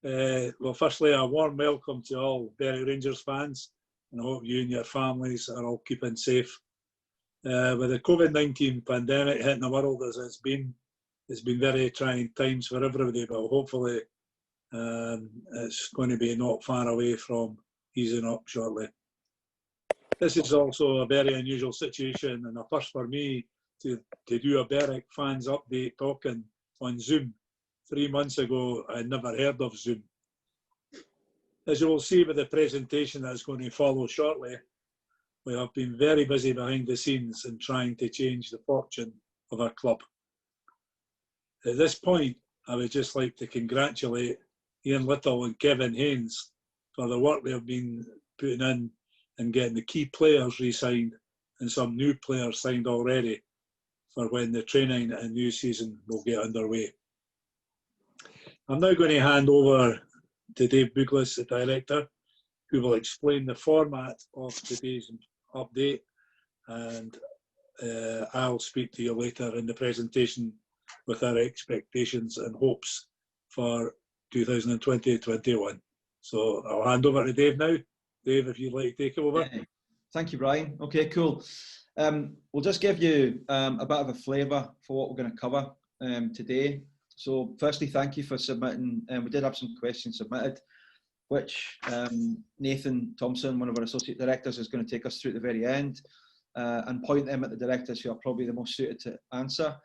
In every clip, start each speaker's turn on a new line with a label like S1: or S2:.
S1: Well, firstly, a warm welcome to all Berwick Rangers fans, and I hope you and your families are all keeping safe. With the COVID-19 pandemic hitting the world as it's been very trying times for everybody, but hopefully it's going to be not far away from easing up shortly. This is also a very unusual situation and a first for me to do a Berwick fans update talking on Zoom. 3 months ago, I had never heard of Zoom. As you will see with the presentation that is going to follow shortly, we have been very busy behind the scenes in trying to change the fortune of our club. At this point, I would just like to congratulate Ian Little and Kevin Haynes for the work they have been putting in getting the key players re-signed and some new players signed already for when the training and new season will get underway. I'm now going to hand over to Dave Buglass, the director, who will explain the format of today's update, and I'll speak to you later in the presentation with our expectations and hopes for 2020-21. So I'll hand over to Dave now. Dave, if you'd like to take over.
S2: Thank you, Brian. Okay, cool. We'll just give you a bit of a flavour for what we're going to cover today. So firstly, thank you for submitting. We did have some questions submitted, which Nathan Thomson, one of our associate directors, is going to take us through at the very end and point them at the directors who are probably the most suited to answer.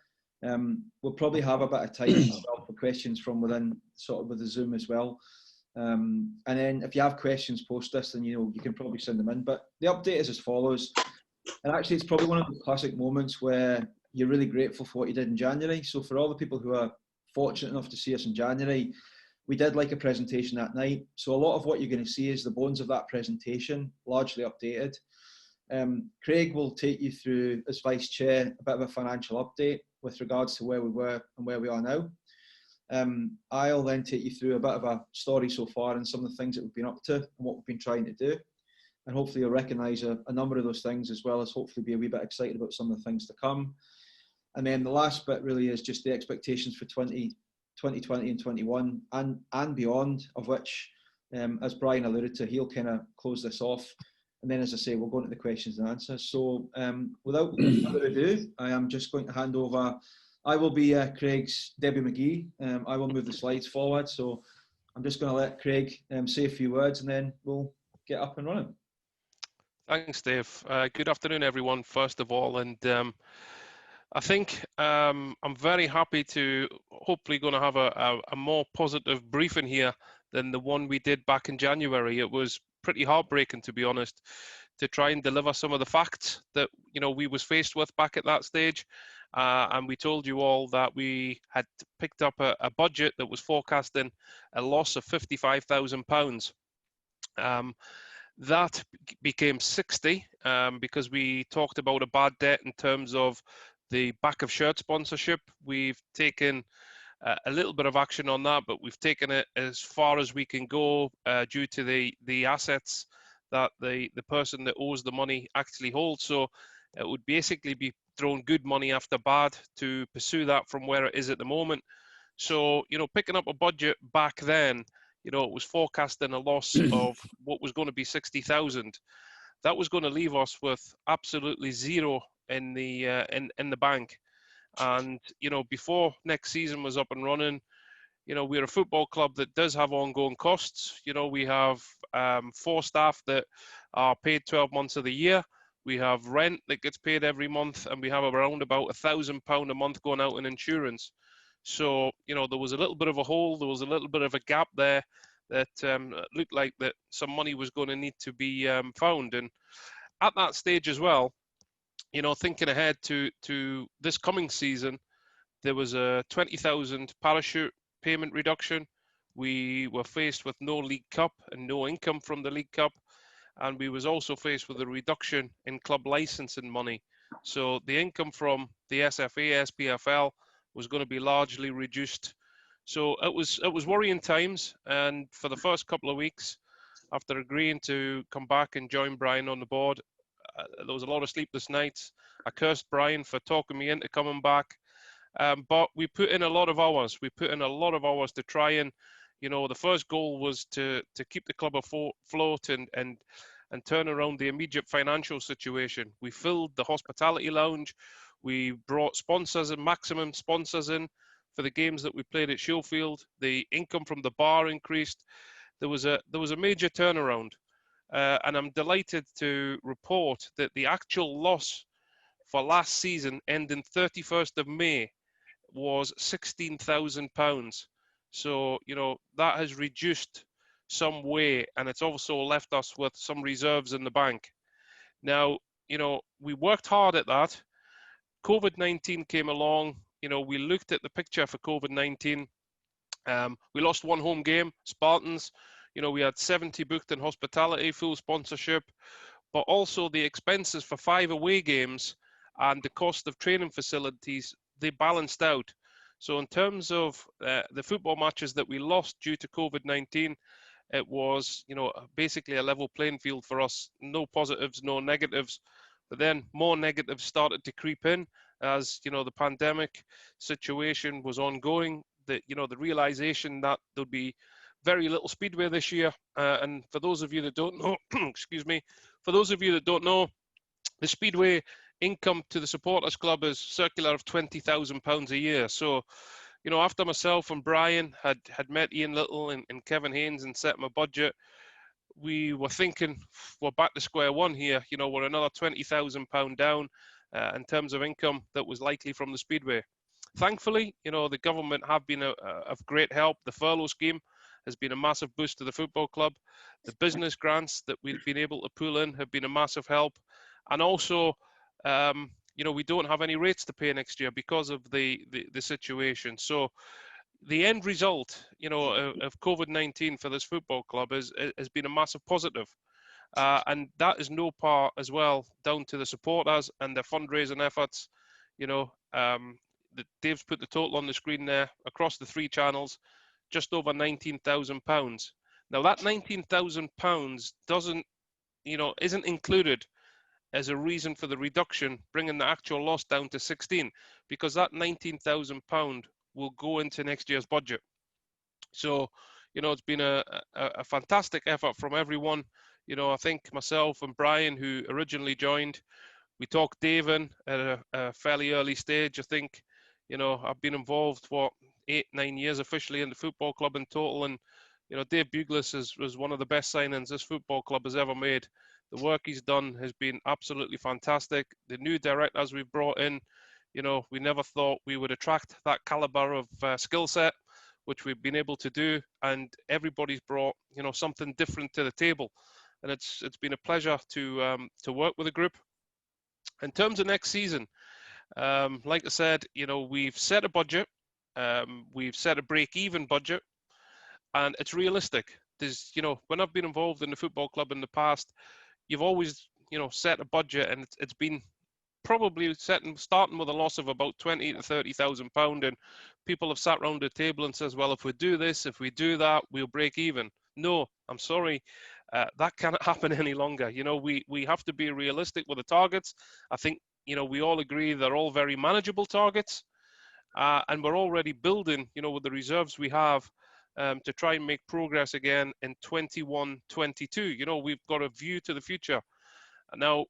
S2: We'll probably have a bit of time as well for questions from within, sort of with the Zoom as well. And then if you have questions post this, then you can probably send them in. But the update is as follows. And actually, it's probably one of the classic moments where you're really grateful for what you did in January. So for all the people who are fortunate enough to see us in January, we did like a presentation that night. So a lot of what you're going to see is the bones of that presentation, largely updated. Craig will take you through, as Vice Chair, a bit of a financial update with regards to where we were and where we are now. I'll then take you through a bit of a story so far and some of the things that we've been up to and what we've been trying to do. And hopefully you'll recognise a number of those things, as well as hopefully be a wee bit excited about some of the things to come. And then the last bit really is just the expectations for 2020 and 21 and beyond, of which, as Brian alluded to, he'll kind of close this off. And then, as I say, we'll go into the questions and answers. So without further ado, I am just going to hand over. I will be Craig's Debbie McGee. I will move the slides forward. So I'm just going to let Craig say a few words and then we'll get up and running.
S3: Thanks, Dave. Good afternoon, everyone, first of all. And I think I'm very happy to hopefully going to have a more positive briefing here than the one we did back in January. It was pretty heartbreaking, to be honest, to try and deliver some of the facts that we was faced with back at that stage. And we told you all that we had picked up a budget that was forecasting a loss of £55,000. That became 60 because we talked about a bad debt in terms of the back of shirt sponsorship. We've taken a little bit of action on that, but we've taken it as far as we can go due to the assets that the person that owes the money actually holds. So it would basically be throwing good money after bad to pursue that from where it is at the moment. So, picking up a budget back then, it was forecasting a loss of what was going to be 60,000. That was going to leave us with absolutely zero in the bank. And before next season was up and running, we're a football club that does have ongoing costs. We have 4 staff that are paid 12 months of the year. We have rent that gets paid every month, and we have around about £1,000 a month going out in insurance. So there was a little bit of a hole, there was a little bit of a gap there that looked like that some money was going to need to be found. And at that stage as well, thinking ahead to this coming season, there was a 20,000 parachute payment reduction. We were faced with no League Cup and no income from the League Cup. And we was also faced with a reduction in club licensing money. So the income from the SFA, SPFL was going to be largely reduced. So it was worrying times. And for the first couple of weeks, after agreeing to come back and join Brian on the board, there was a lot of sleepless nights. I cursed Brian for talking me into coming back. But we put in a lot of hours. We put in a lot of hours to try and, The first goal was to keep the club afloat and turn around the immediate financial situation. We filled the hospitality lounge. We brought sponsors and maximum sponsors in for the games that we played at Sheffield. The income from the bar increased. There was a major turnaround, and I'm delighted to report that the actual loss for last season, ending 31st of May, was £16,000. So that has reduced some way, and it's also left us with some reserves in the bank. Now, we worked hard at that. COVID-19 came along. We looked at the picture for COVID-19. We lost one home game, Spartans. We had 70 booked in hospitality, full sponsorship, but also the expenses for 5 away games and the cost of training facilities, they balanced out. So in terms of the football matches that we lost due to COVID-19, it was, basically a level playing field for us. No positives, no negatives. But then more negatives started to creep in as, the pandemic situation was ongoing. The realization that there'd be very little speedway this year. And for those of you that don't know, excuse me, for those of you that don't know, the speedway income to the supporters club is circular of £20,000 a year. So, after myself and Brian had met Ian Little and Kevin Haynes and set my budget, we were thinking we're back to square one here. We're another £20,000 down in terms of income that was likely from the speedway. Thankfully, the government have been of great help. The furlough scheme has been a massive boost to the football club. The business grants that we've been able to pull in have been a massive help. And also, we don't have any rates to pay next year because of the situation. So the end result, of COVID-19 for this football club has been a massive positive. And that is no part as well down to the supporters and their fundraising efforts. Dave's put the total on the screen there across the 3 channels, just over £19,000. Now that £19,000 isn't included as a reason for the reduction, bringing the actual loss down to 16, because that £19,000 will go into next year's budget. So, it's been a fantastic effort from everyone. I think myself and Brian, who originally joined, we talked Dave in at a fairly early stage. I think, I've been involved, 8-9 years officially in the football club in total. And, Dave Buglass was one of the best signings this football club has ever made. The work he's done has been absolutely fantastic. The new directors we've brought in, we never thought we would attract that caliber of skill set, which we've been able to do. And everybody's brought, something different to the table. And it's been a pleasure to work with the group. In terms of next season, like I said, we've set a budget. We've set a break-even budget. And it's realistic. There's, when I've been involved in the football club in the past, you've always, set a budget, and it's been probably starting with a loss of about £20,000 to £30,000, and people have sat around the table and says, well, if we do this, if we do that, we'll break even. No, I'm sorry, that cannot happen any longer. We have to be realistic with the targets. I think, we all agree they're all very manageable targets, and we're already building, with the reserves we have, to try and make progress again in 21-22. We've got a view to the future. Now,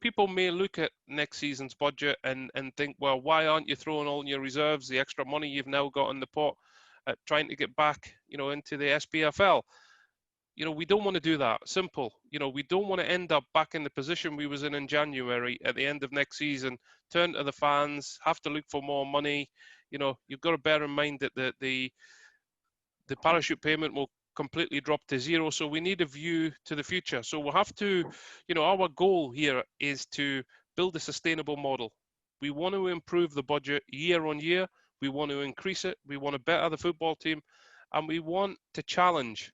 S3: people may look at next season's budget and think, well, why aren't you throwing all your reserves, the extra money you've now got in the pot, trying to get back, into the SPFL? We don't want to do that. Simple. We don't want to end up back in the position we was in January at the end of next season, turn to the fans, have to look for more money. You've got to bear in mind that the parachute payment will completely drop to zero. So we need a view to the future. So we'll have to, our goal here is to build a sustainable model. We want to improve the budget year on year. We want to increase it. We want to better the football team. And we want to challenge,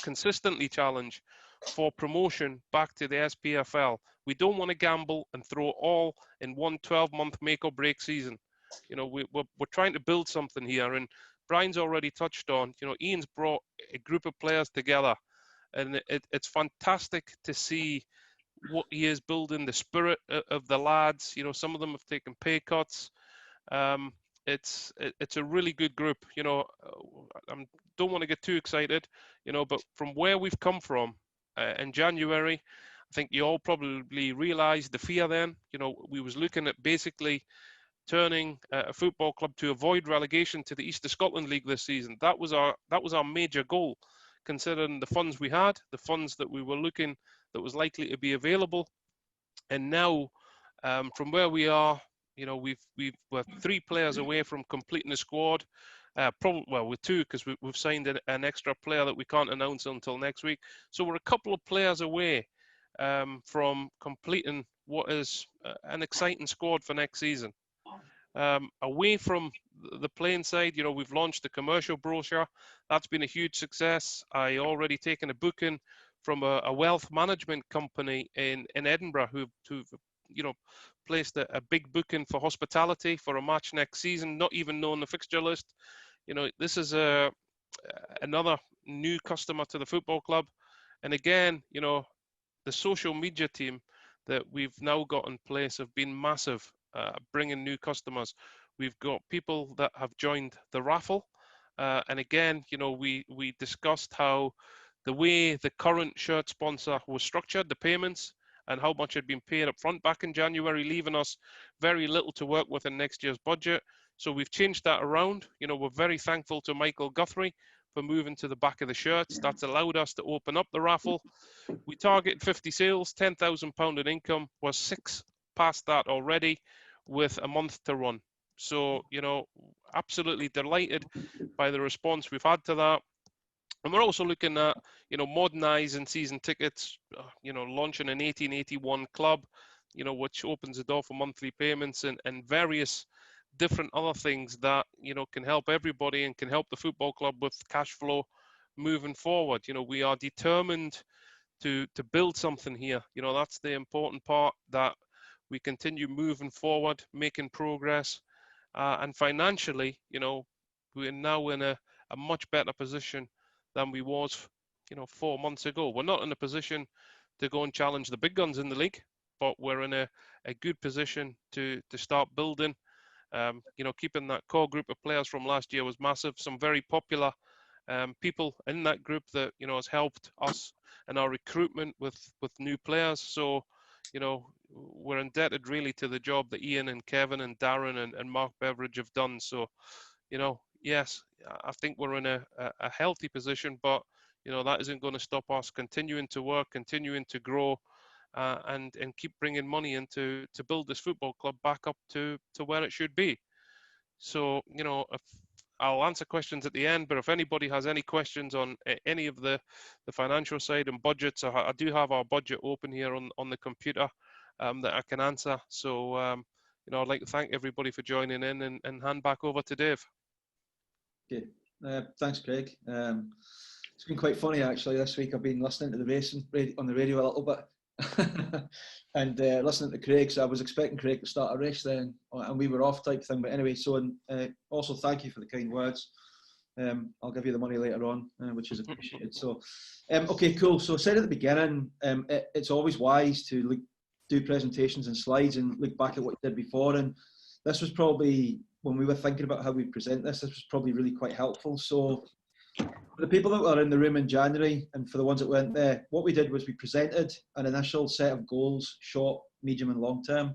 S3: consistently challenge for promotion back to the SPFL. We don't want to gamble and throw all in one 12-month make or break season. We're trying to build something here. And Brian's already touched on, Ian's brought a group of players together, and it's fantastic to see what he is building, the spirit of the lads. Some of them have taken pay cuts. it's a really good group. You know, I don't want to get too excited, you know, but from where we've come from in January, I think you all probably realised the fear then. You know, we was looking at basically turning a football club to avoid relegation to the East of Scotland League this season. That was our major goal, considering the funds we had, the funds that we were looking that was likely to be available. And now, from where we are, you know, we're 3 players away from completing the squad. Probably, well, we're 2 because we've signed an extra player that we can't announce until next week. So we're a couple of players away from completing what is an exciting squad for next season. Away from the playing side, you know, we've launched the commercial brochure. That's been a huge success. I already taken a booking from a wealth management company in Edinburgh who've you know, placed a big booking for hospitality for a match next season, not even knowing the fixture list. You know, this is another new customer to the football club. And again, you know, the social media team that we've now got in place have been massive, bringing new customers. We've got people that have joined the raffle. And again, you know, we discussed how the way the current shirt sponsor was structured, the payments, and how much had been paid up front back in January, leaving us very little to work with in next year's budget. So we've changed that around. You know, we're very thankful to Michael Guthrie for moving to the back of the shirts. That's allowed us to open up the raffle. We targeted 50 sales, £10,000 in income. We're 6 past that already with a month to run. So, you know, absolutely delighted by the response we've had to that. And we're also looking at, you know, modernising season tickets, you know, launching an 1881 club, you know, which opens the door for monthly payments and various different other things that, you know, can help everybody and can help the football club with cash flow moving forward. You know, we are determined to build something here. You know, that's the important part, that we continue moving forward, making progress. And financially, you know, we're now in a much better position than we was, you know, 4 months ago. We're not in a position to go and challenge the big guns in the league, but we're in a good position to start building. You know, keeping that core group of players from last year was massive. Some very popular people in that group that, you know, has helped us in our recruitment with new players. So, you know, we're indebted really to the job that Ian and Kevin and Darren and Mark Beveridge have done. So, you know, yes, I think we're in a healthy position, but, you know, that isn't going to stop us continuing to work, continuing to grow, and keep bringing money in to build this football club back up to where it should be. So, you know, I'll answer questions at the end, but if anybody has any questions on any of the financial side and budgets, I do have our budget open here on the computer that I can answer. So, you know, I'd like to thank everybody for joining in and hand back over to Dave.
S2: Okay, thanks, Craig. It's been quite funny actually this week. I've been listening to the racing on the radio a little bit and listening to Craig. So I was expecting Craig to start a race then, and we were off type thing. But anyway, so also thank you for the kind words. I'll give you the money later on, which is appreciated. So, okay, cool. So I said at the beginning, it's always wise to do presentations and slides and look back at what you did before. And this was probably, when we were thinking about how we present this was probably really quite helpful. So for the people that were in the room in January and for the ones that weren't there, what we did was we presented an initial set of goals, short, medium and long term.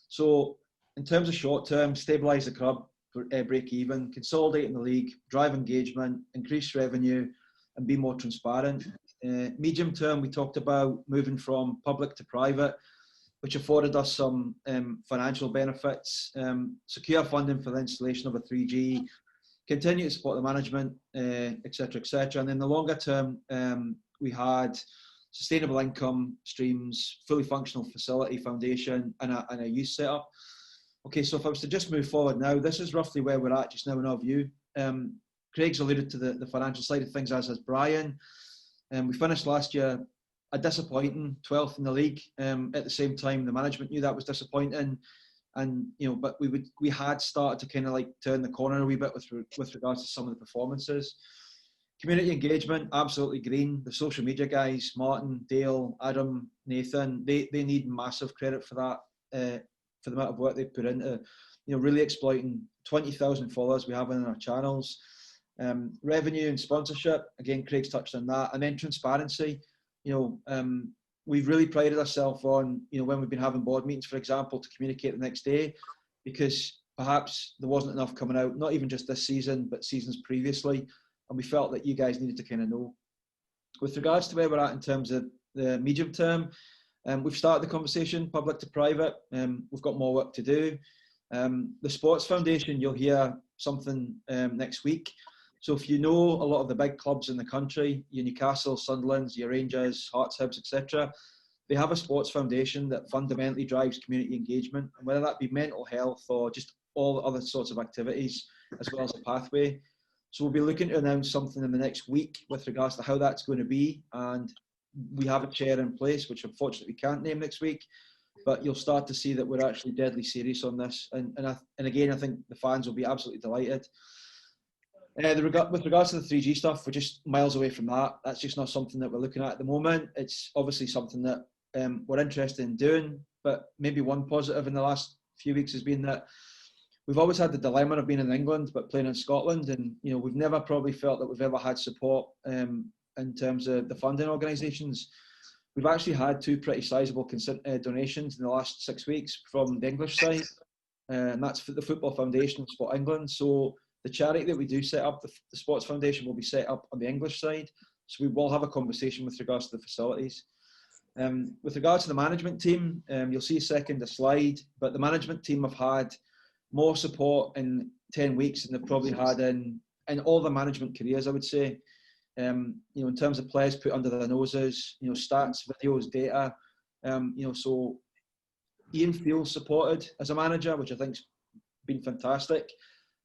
S2: So in terms of short term, stabilise the club, break even, consolidate in the league, drive engagement, increase revenue and be more transparent. Medium term, we talked about moving from public to private, which afforded us some financial benefits, secure funding for the installation of a 3G, continue to support the management, etc., etc. And then the longer term, we had sustainable income streams, fully functional facility foundation, and a youth setup. Okay, so if I was to just move forward now, this is roughly where we're at just now in our view. Craig's alluded to the financial side of things, as has Brian. We finished last year a disappointing 12th in the league. At the same time, the management knew that was disappointing, and you know, but we had started to kind of like turn the corner a wee bit with regards to some of the performances. Community engagement, absolutely green. The social media guys, Martin, Dale, Adam, Nathan, they need massive credit for that, for the amount of work they put into really exploiting 20,000 followers we have on our channels. Revenue and sponsorship, again, Craig's touched on that. And then transparency, we've really prided ourselves on, when we've been having board meetings, for example, to communicate the next day, because perhaps there wasn't enough coming out, not even just this season, but seasons previously. And we felt that you guys needed to kind of know. With regards to where we're at in terms of the medium term, we've started the conversation, public to private. We've got more work to do. The Sports Foundation, you'll hear something next week. So if you know a lot of the big clubs in the country, your Newcastle, Sunderlands, your Rangers, Hearts, Hibs, etc., they have a sports foundation that fundamentally drives community engagement, and whether that be mental health or just all other sorts of activities, as well as a pathway. So we'll be looking to announce something in the next week with regards to how that's going to be, and we have a chair in place, which unfortunately we can't name next week, but you'll start to see that we're actually deadly serious on this. And again, I think the fans will be absolutely delighted. With regards to the 3G stuff, we're just miles away from that. That's just not something that we're looking at the moment. It's obviously something that we're interested in doing, but maybe one positive in the last few weeks has been that we've always had the dilemma of being in England but playing in Scotland, and we've never probably felt that we've ever had support in terms of the funding organisations. We've actually had 2 pretty sizable donations in the last 6 weeks from the English side, and that's for the Football Foundation and Sport England. So the charity that we do set up, the Sports Foundation, will be set up on the English side. So we will have a conversation with regards to the facilities. With regards to the management team, you'll see a slide, but the management team have had more support in 10 weeks than they've probably had in all the management careers, I would say. In terms of players put under their noses, stats, videos, data. So Ian feels supported as a manager, which I think's been fantastic.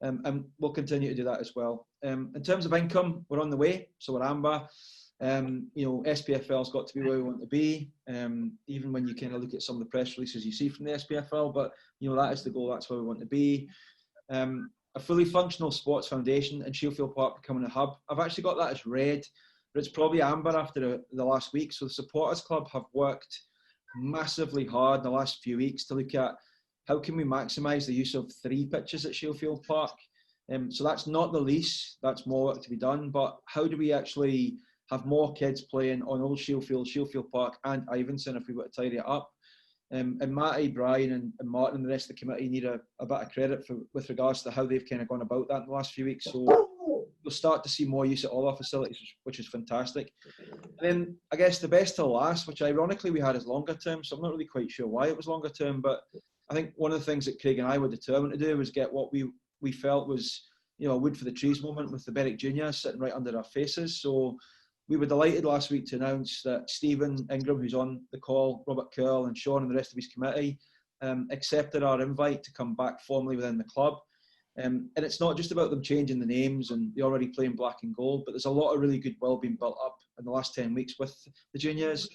S2: And we'll continue to do that as well. In terms of income, we're on the way, so we're amber. SPFL's got to be where we want to be, even when you kind of look at some of the press releases you see from the SPFL, but that is the goal, that's where we want to be. A fully functional sports foundation and Shieldfield Park becoming a hub. I've actually got that as red, but it's probably amber after the last week. So the Supporters Club have worked massively hard in the last few weeks to look at how can we maximise the use of 3 pitches at Shieldfield Park. So that's not the least, that's more work to be done, but how do we actually have more kids playing on Old Shieldfield Park and Ivinson if we were to tidy it up? And Matty, Brian and Martin and the rest of the committee need a bit of credit with regards to how they've kind of gone about that in the last few weeks. So we'll start to see more use of all our facilities, which is fantastic. And then I guess the best till last, which ironically we had as longer term, so I'm not really quite sure why it was longer term, but I think one of the things that Craig and I were determined to do was get what we felt was, a wood for the trees moment with the Berwick Juniors sitting right under our faces. So we were delighted last week to announce that Stephen Ingram, who's on the call, Robert Curl and Sean and the rest of his committee, accepted our invite to come back formally within the club. And it's not just about them changing the names and they're already playing black and gold, but there's a lot of really good will being built up in the last 10 weeks with the juniors.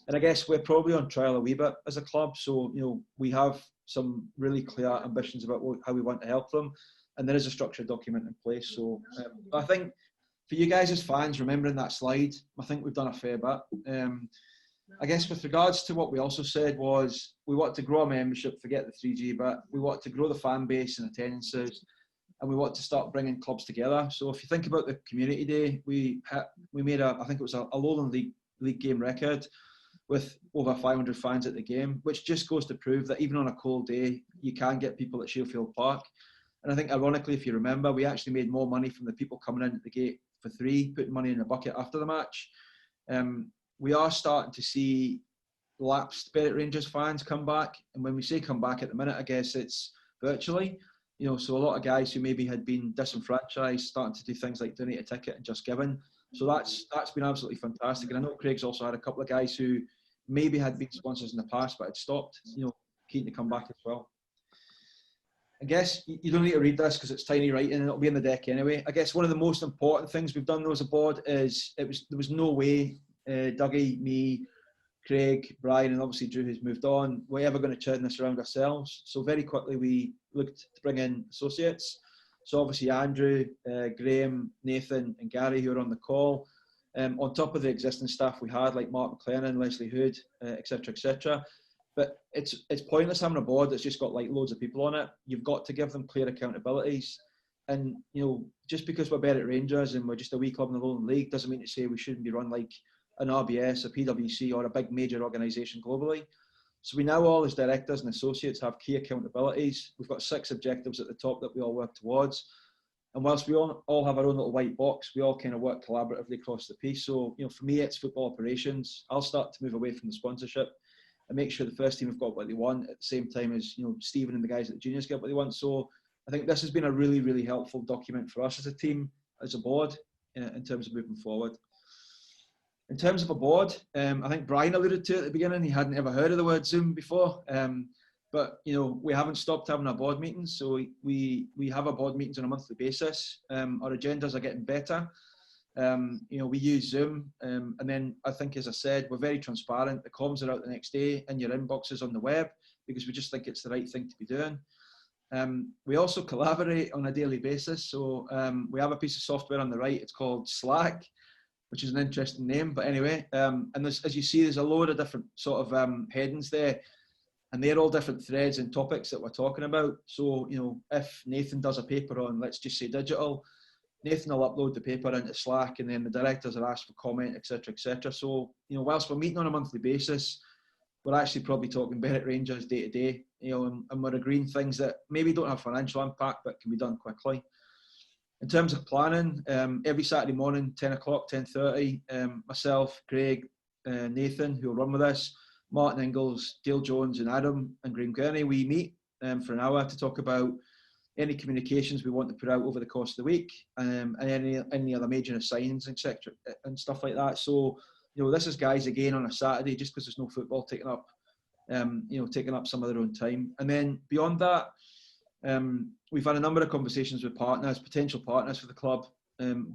S2: And I guess we're probably on trial a wee bit as a club. So, we have some really clear ambitions about how we want to help them. And there is a structured document in place. So I think for you guys as fans, remembering that slide, I think we've done a fair bit. I guess with regards to what we also said was we want to grow a membership, forget the 3G, but we want to grow the fan base and attendances, and we want to start bringing clubs together. So if you think about the community day, we made I think it was a Lowland League game record with over 500 fans at the game, which just goes to prove that even on a cold day, you can get people at Shieldfield Park. And I think ironically, if you remember, we actually made more money from the people coming in at the gate for 3, putting money in a bucket after the match. We are starting to see lapsed Berwick Rangers fans come back. And when we say come back at the minute, I guess it's virtually. So a lot of guys who maybe had been disenfranchised starting to do things like donate a ticket and just giving. So that's been absolutely fantastic. And I know Craig's also had a couple of guys who maybe had been sponsors in the past but had stopped, keen to come back as well. I guess you don't need to read this because it's tiny writing and it'll be in the deck anyway. I guess one of the most important things we've done though as a board is there was no way Dougie, me, Craig, Brian and obviously Drew who's moved on, we're ever going to turn this around ourselves. So very quickly we looked to bring in associates. So obviously Andrew, Graham, Nathan and Gary who are on the call. On top of the existing staff we had like Mark McLennan, Leslie Hood, etc., etc. But it's pointless having a board that's just got like loads of people on it. You've got to give them clear accountabilities. And, you know, just because we're Berwick Rangers and we're just a wee club in the Lowland League doesn't mean to say we shouldn't be run like an RBS, a PwC, or a big major organisation globally. So we now all, as directors and associates, have key accountabilities. We've got 6 objectives at the top that we all work towards. And whilst we all have our own little white box, we all kind of work collaboratively across the piece. So, you know, for me, it's football operations. I'll start to move away from the sponsorship and make sure the first team have got what they want at the same time as, you know, Stephen and the guys at the juniors get what they want. So I think this has been a really, really helpful document for us as a team, as a board, in terms of moving forward. In terms of a board, I think Brian alluded to it at the beginning. He hadn't ever heard of the word Zoom before. But, you know, we haven't stopped having our board meetings. So we have our board meetings on a monthly basis. Our agendas are getting better. You know, we use Zoom. And then I think, as I said, we're very transparent. The comms are out the next day in your inboxes on the web because we just think it's the right thing to be doing. We also collaborate on a daily basis. So we have a piece of software on the right. It's called Slack, which is an interesting name. But anyway, and there's, as you see, there's a load of different sort of headings there. And they're all different threads and topics that we're talking about. So, you know, if Nathan does a paper on, let's just say, digital, Nathan will upload the paper into Slack, and then the directors are asked for comment, etc., etc. So, you know, whilst we're meeting on a monthly basis, we're actually probably talking Berwick Rangers day to day, you know, and we're agreeing things that maybe don't have financial impact, but can be done quickly. In terms of planning, every Saturday morning, 10 o'clock, 10:30, myself, Craig, Nathan, who will run with us, Martin Ingalls, Dale Jones and Adam and Graham Gurney, we meet for an hour to talk about any communications we want to put out over the course of the week, and any other major signings, etc., and stuff like that. So, you know, this is guys again on a Saturday, just because there's no football taking up, you know, taking up some of their own time. And then beyond that, we've had a number of conversations with partners, potential partners for the club,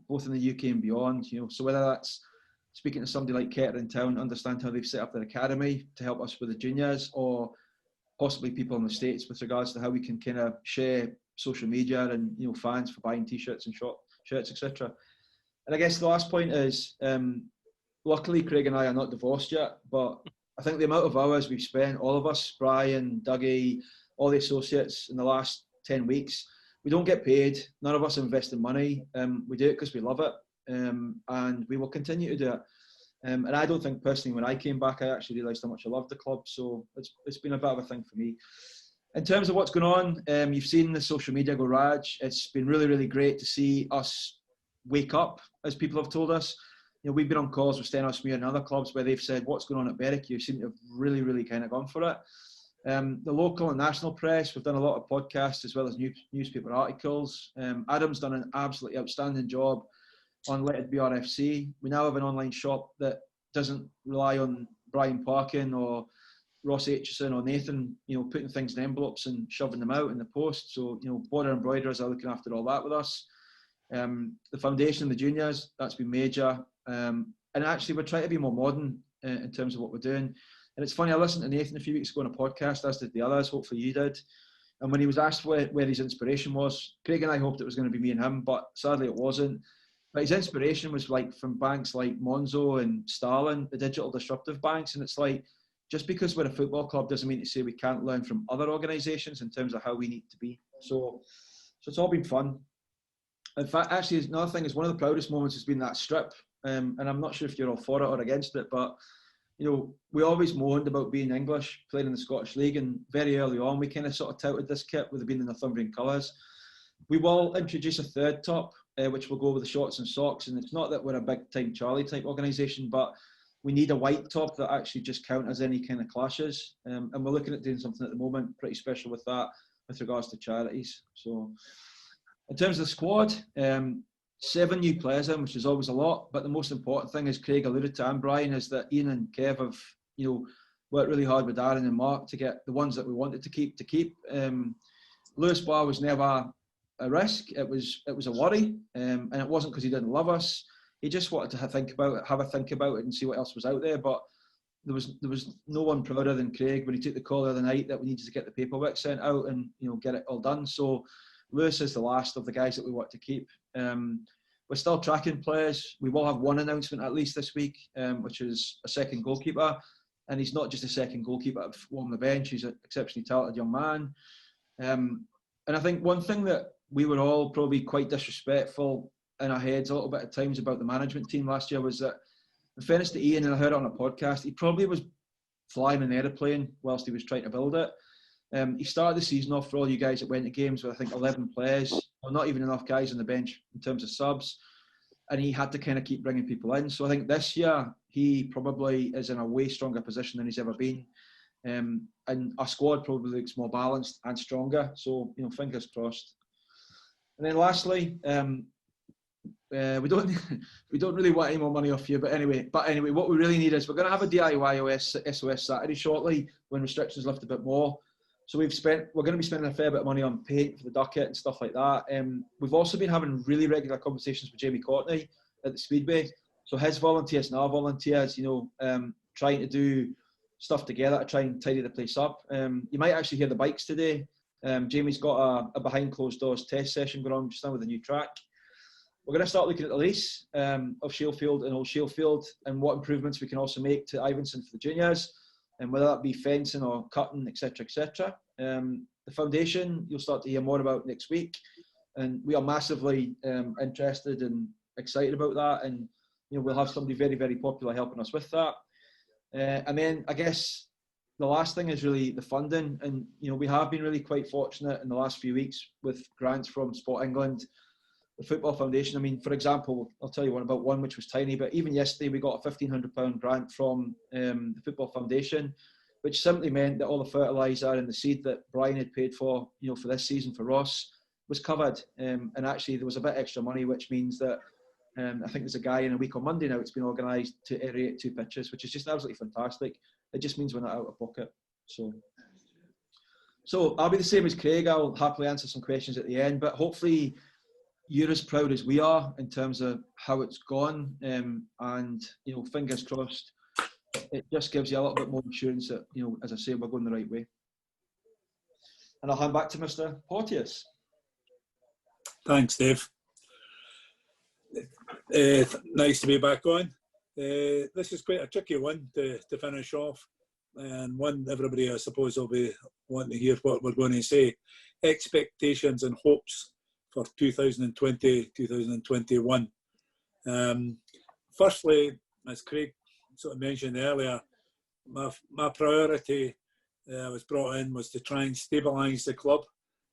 S2: both in the UK and beyond. You know, so whether that's speaking to somebody like Kettering Town, understand how they've set up their academy to help us with the juniors, or possibly people in the States with regards to how we can kind of share social media and, you know, fans for buying t-shirts and shirts, etc. And I guess the last point is, luckily Craig and I are not divorced yet, but I think the amount of hours we've spent, all of us, Brian, Dougie, all the associates, in the last 10 weeks, we don't get paid. None of us invest in money. We do it because we love it. And we will continue to do it. And I don't think personally, when I came back, I actually realised how much I loved the club. So it's been a bit of a thing for me. In terms of what's going on, you've seen the social media go rage. It's been really, really great to see us wake up, as people have told us. You know, we've been on calls with Stenosmere and other clubs where they've said, what's going on at Berwick? You seem to have really, really kind of gone for it. The local and national press, we've done a lot of podcasts as well as newspaper articles. Adam's done an absolutely outstanding job on Let It Be RFC. We now have an online shop that doesn't rely on Brian Parkin or Ross Aitchison or Nathan, you know, putting things in envelopes and shoving them out in the post. So, you know, Border Embroiderers are looking after all that with us. The foundation, the juniors, that's been major. And actually, we're trying to be more modern in terms of what we're doing. And it's funny, I listened to Nathan a few weeks ago on a podcast, as did the others, hopefully you did. And when he was asked where his inspiration was, Craig and I hoped it was going to be me and him, but sadly it wasn't. But his inspiration was like from banks like Monzo and Starling, the digital disruptive banks. And it's like, just because we're a football club doesn't mean to say we can't learn from other organisations in terms of how we need to be. So it's all been fun. In fact, actually, another thing is one of the proudest moments has been that strip. And I'm not sure if you're all for it or against it, but, you know, we always moaned about being English, playing in the Scottish League. And very early on, we kind of sort of touted this kit with it being the Northumbrian colours. We will introduce a third top, which will go with the shorts and socks. And it's not that we're a big time Charlie type organisation, but we need a white top that actually just counters any kind of clashes. And we're looking at doing something at the moment pretty special with that, with regards to charities. So in terms of the squad, 7 new players in, which is always a lot. But the most important thing, as Craig alluded to and Brian, is that Ian and Kev have, you know, worked really hard with Darren and Mark to get the ones that we wanted to keep. Lewis Barr was never a risk. It was a worry, and it wasn't because he didn't love us. He just wanted to have a think about it and see what else was out there. But there was no one prouder than Craig when he took the call the other night that we needed to get the paperwork sent out and, you know, get it all done. So Lewis is the last of the guys that we want to keep. We're still tracking players. We will have one announcement at least this week, which is a second goalkeeper. and he's not just a second goalkeeper on the bench. He's an exceptionally talented young man. And I think one thing that we were all probably quite disrespectful in our heads a little bit at times about the management team last year was that, in fairness to Ian, and I heard it on a podcast, he probably was flying an aeroplane whilst he was trying to build it. He started the season off, for all you guys that went to games, with I think 11 players, or not even enough guys on the bench in terms of subs, and he had to kind of keep bringing people in. So I think this year he probably is in a way stronger position than he's ever been, and our squad probably looks more balanced and stronger. So, you know, fingers crossed. And then lastly, we don't really want any more money off you, but anyway, what we really need is, we're going to have a DIY SOS Saturday shortly when restrictions lift a bit more. So we're going to be spending a fair bit of money on paint for the ducket and stuff like that. We've also been having really regular conversations with Jamie Courtney at the Speedway. So his volunteers and our volunteers, you know, trying to do stuff together to try and tidy the place up. You might actually hear the bikes today. Jamie's got a behind closed doors test session going on just now with a new track. We're going to start looking at the lease of Shielfield and Old Shielfield, and what improvements we can also make to Ivinson for the juniors, and whether that be fencing or cutting, etc., etc. The foundation you'll start to hear more about next week, and we are massively interested and excited about that. And you know, we'll have somebody very, very popular helping us with that. And then I guess the last thing is really the funding, and you know, we have been really quite fortunate in the last few weeks with grants from Sport England, the Football Foundation. I mean, for example, I'll tell you about one which was tiny, but even yesterday we got a £1,500 grant from the Football Foundation, which simply meant that all the fertiliser and the seed that Brian had paid for, you know, for this season for Ross was covered. And actually there was a bit extra money, which means that I think there's a guy in a week on Monday now, it's been organised to aerate 2 pitches, which is just absolutely fantastic. It just means we're not out of pocket. So I'll be the same as Craig. I'll happily answer some questions at the end, but hopefully you're as proud as we are in terms of how it's gone, and you know, fingers crossed, it just gives you a little bit more assurance that, you know, as I say, we're going the right way. And I'll hand back to Mr. Porteous.
S1: Thanks, Dave. Nice to be back on. This is quite a tricky one to finish off, and one everybody, I suppose, will be wanting to hear what we're going to say. Expectations and hopes for 2020-2021. Firstly, as Craig sort of mentioned earlier, my priority was brought in was to try and stabilise the club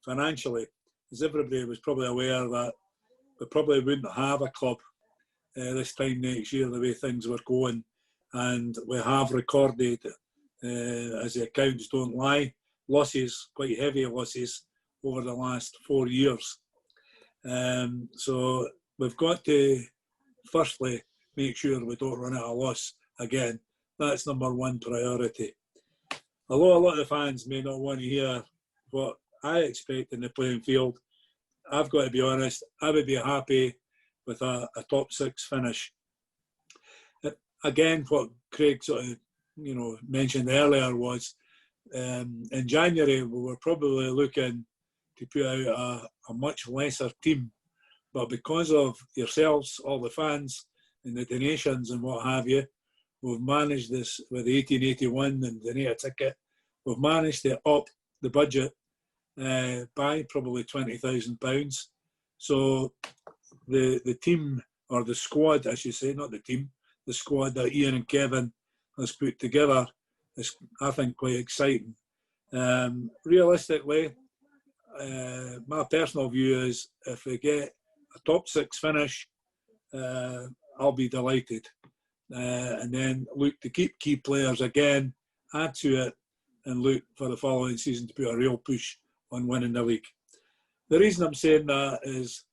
S1: financially, as everybody was probably aware that we probably wouldn't have a club this time next year the way things were going, and we have recorded, as the accounts don't lie, losses, quite heavy losses over the last 4 years. So we've got to firstly make sure we don't run at a loss again. That's number one priority. Although a lot of the fans may not want to hear what I expect in the playing field, I've got to be honest, I would be happy with a top 6 finish. Again, what Craig sort of, you know, mentioned earlier was in January we were probably looking to put out a much lesser team, but because of yourselves, all the fans and the donations and what have you, we've managed this with the 1881 and donate a ticket. We've managed to up the budget by probably £20,000. So the team, or the squad I should say, not the team, the squad that Ian and Kevin has put together is, I think, quite exciting. Realistically, my personal view is if we get a top 6 finish, I'll be delighted. And then look to keep key players again, add to it, and look for the following season to put a real push on winning the league. The reason I'm saying that is,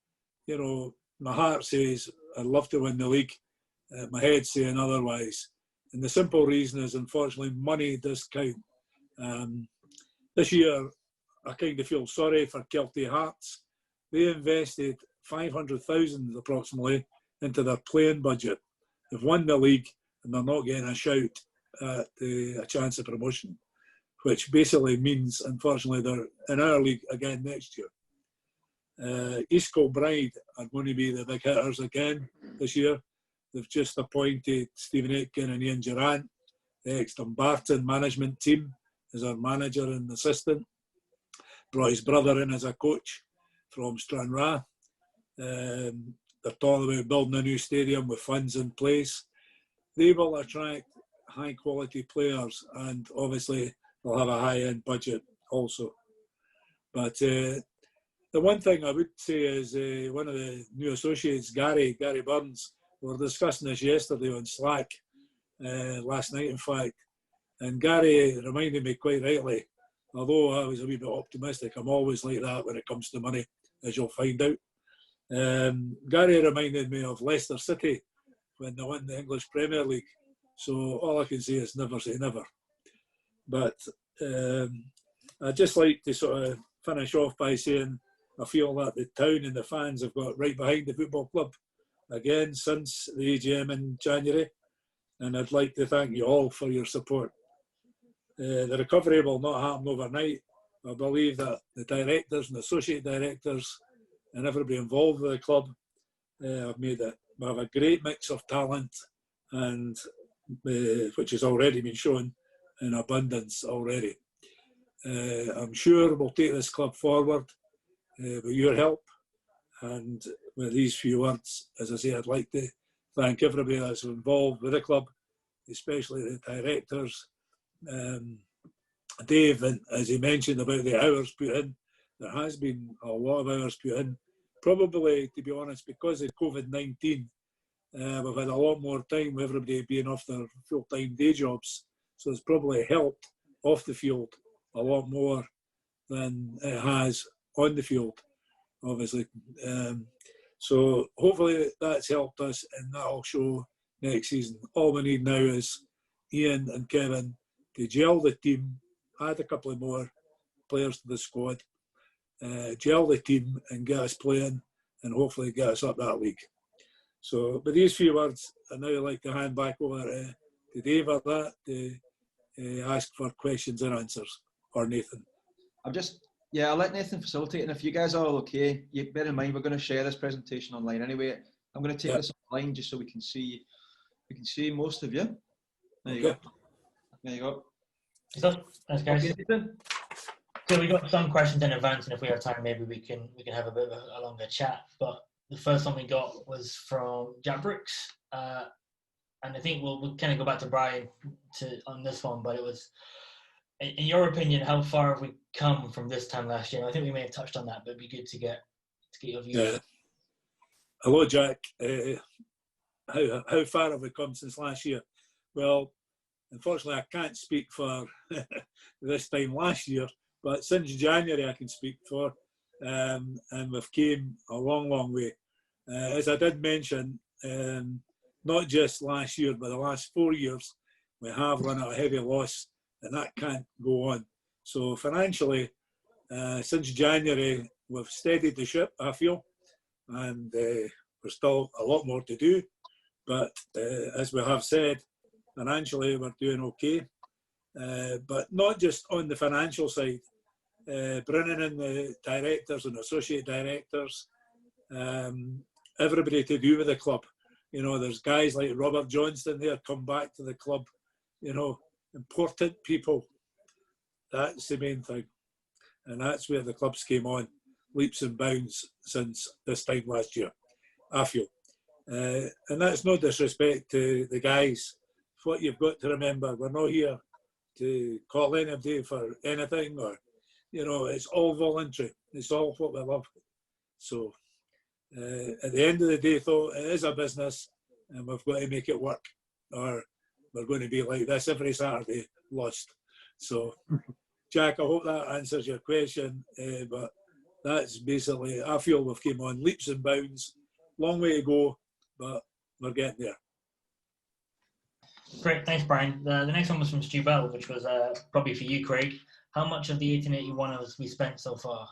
S1: you know, my heart says I'd love to win the league, my head's saying otherwise. And the simple reason is, unfortunately, money does count. This year, I kind of feel sorry for Kelty Hearts. They invested 500,000 approximately into their playing budget. They've won the league and they're not getting a shout at a chance of promotion, which basically means, unfortunately, they're in our league again next year. East Kilbride are going to be the big hitters again this year. They've just appointed Stephen Aitken and Ian Durant ex-Dumbarton management team as our manager and assistant. Brought his brother in as a coach from Stranraer. They're talking about building a new stadium with funds in place. They will attract high quality players, and obviously they'll have a high end budget also. But the one thing I would say is one of the new associates, Gary Burns, we were discussing this yesterday on Slack, last night in fact, and Gary reminded me quite rightly, although I was a wee bit optimistic, I'm always like that when it comes to money, as you'll find out. Gary reminded me of Leicester City when they won the English Premier League. So all I can say is never say never. But I'd just like to sort of finish off by saying I feel that the town and the fans have got right behind the football club again since the AGM in January. And I'd like to thank you all for your support. The recovery will not happen overnight. I believe that the directors and associate directors and everybody involved with the club have made it. We have a great mix of talent, and which has already been shown in abundance already. I'm sure we'll take this club forward with your help. And with these few words, as I say, I'd like to thank everybody that's involved with the club, especially the directors. Dave, and as he mentioned about the hours put in, there has been a lot of hours put in. Probably, to be honest, because of COVID-19, we've had a lot more time with everybody being off their full-time day jobs. So it's probably helped off the field a lot more than it has on the field, obviously. So hopefully that's helped us, and that'll show next season. All we need now is Ian and Kevin to gel the team, add a couple of more players to the squad, gel the team and get us playing, and hopefully get us up that league. So with these few words, I'd now like to hand back over to Dave or that to ask for questions and answers, or Nathan.
S2: I'll let Nathan facilitate, and if you guys are all okay, you bear in mind we're going to share this presentation online anyway. I'm going to take this online just so we can see most of you. There you go. There you go.
S4: Thanks, guys.
S2: Okay, Nathan?
S4: So we got some questions in advance, and if we have time, maybe we can have a bit of a longer chat. But the first one we got was from Jack Brooks, and I think we'll kind of go back to Brian on this one. But it was, in your opinion, how far have we come from this time last year? I think we may have touched on that, but it'd be good to get your view.
S1: Yeah. Hello, Jack. How far have we come since last year? Well, unfortunately, I can't speak for this time last year, but since January I can speak for, and we've came a long, long way. As I did mention, not just last year, but the last 4 years, we have run at a heavy loss, and that can't go on. So financially, since January, we've steadied the ship, I feel, and there's still a lot more to do. But as we have said, financially, we're doing okay. But not just on the financial side, bringing in the directors and associate directors, everybody to do with the club. You know, there's guys like Robert Johnston there come back to the club, you know, important people. That's the main thing. And that's where the clubs came on, leaps and bounds since this time last year, I feel. And that's no disrespect to the guys. What you've got to remember, we're not here to call anybody for anything, or, you know, it's all voluntary. It's all what we love. So at the end of the day, though, it is a business, and we've got to make it work, or we're going to be like this every Saturday, lost. So, Jack, I hope that answers your question, but that's basically, I feel we've came on leaps and bounds, long way to go, but we're getting there.
S4: Great, thanks, Brian. The next one was from Stu Bell, which was probably for you, Craig. How much of the 1881 have we spent so far?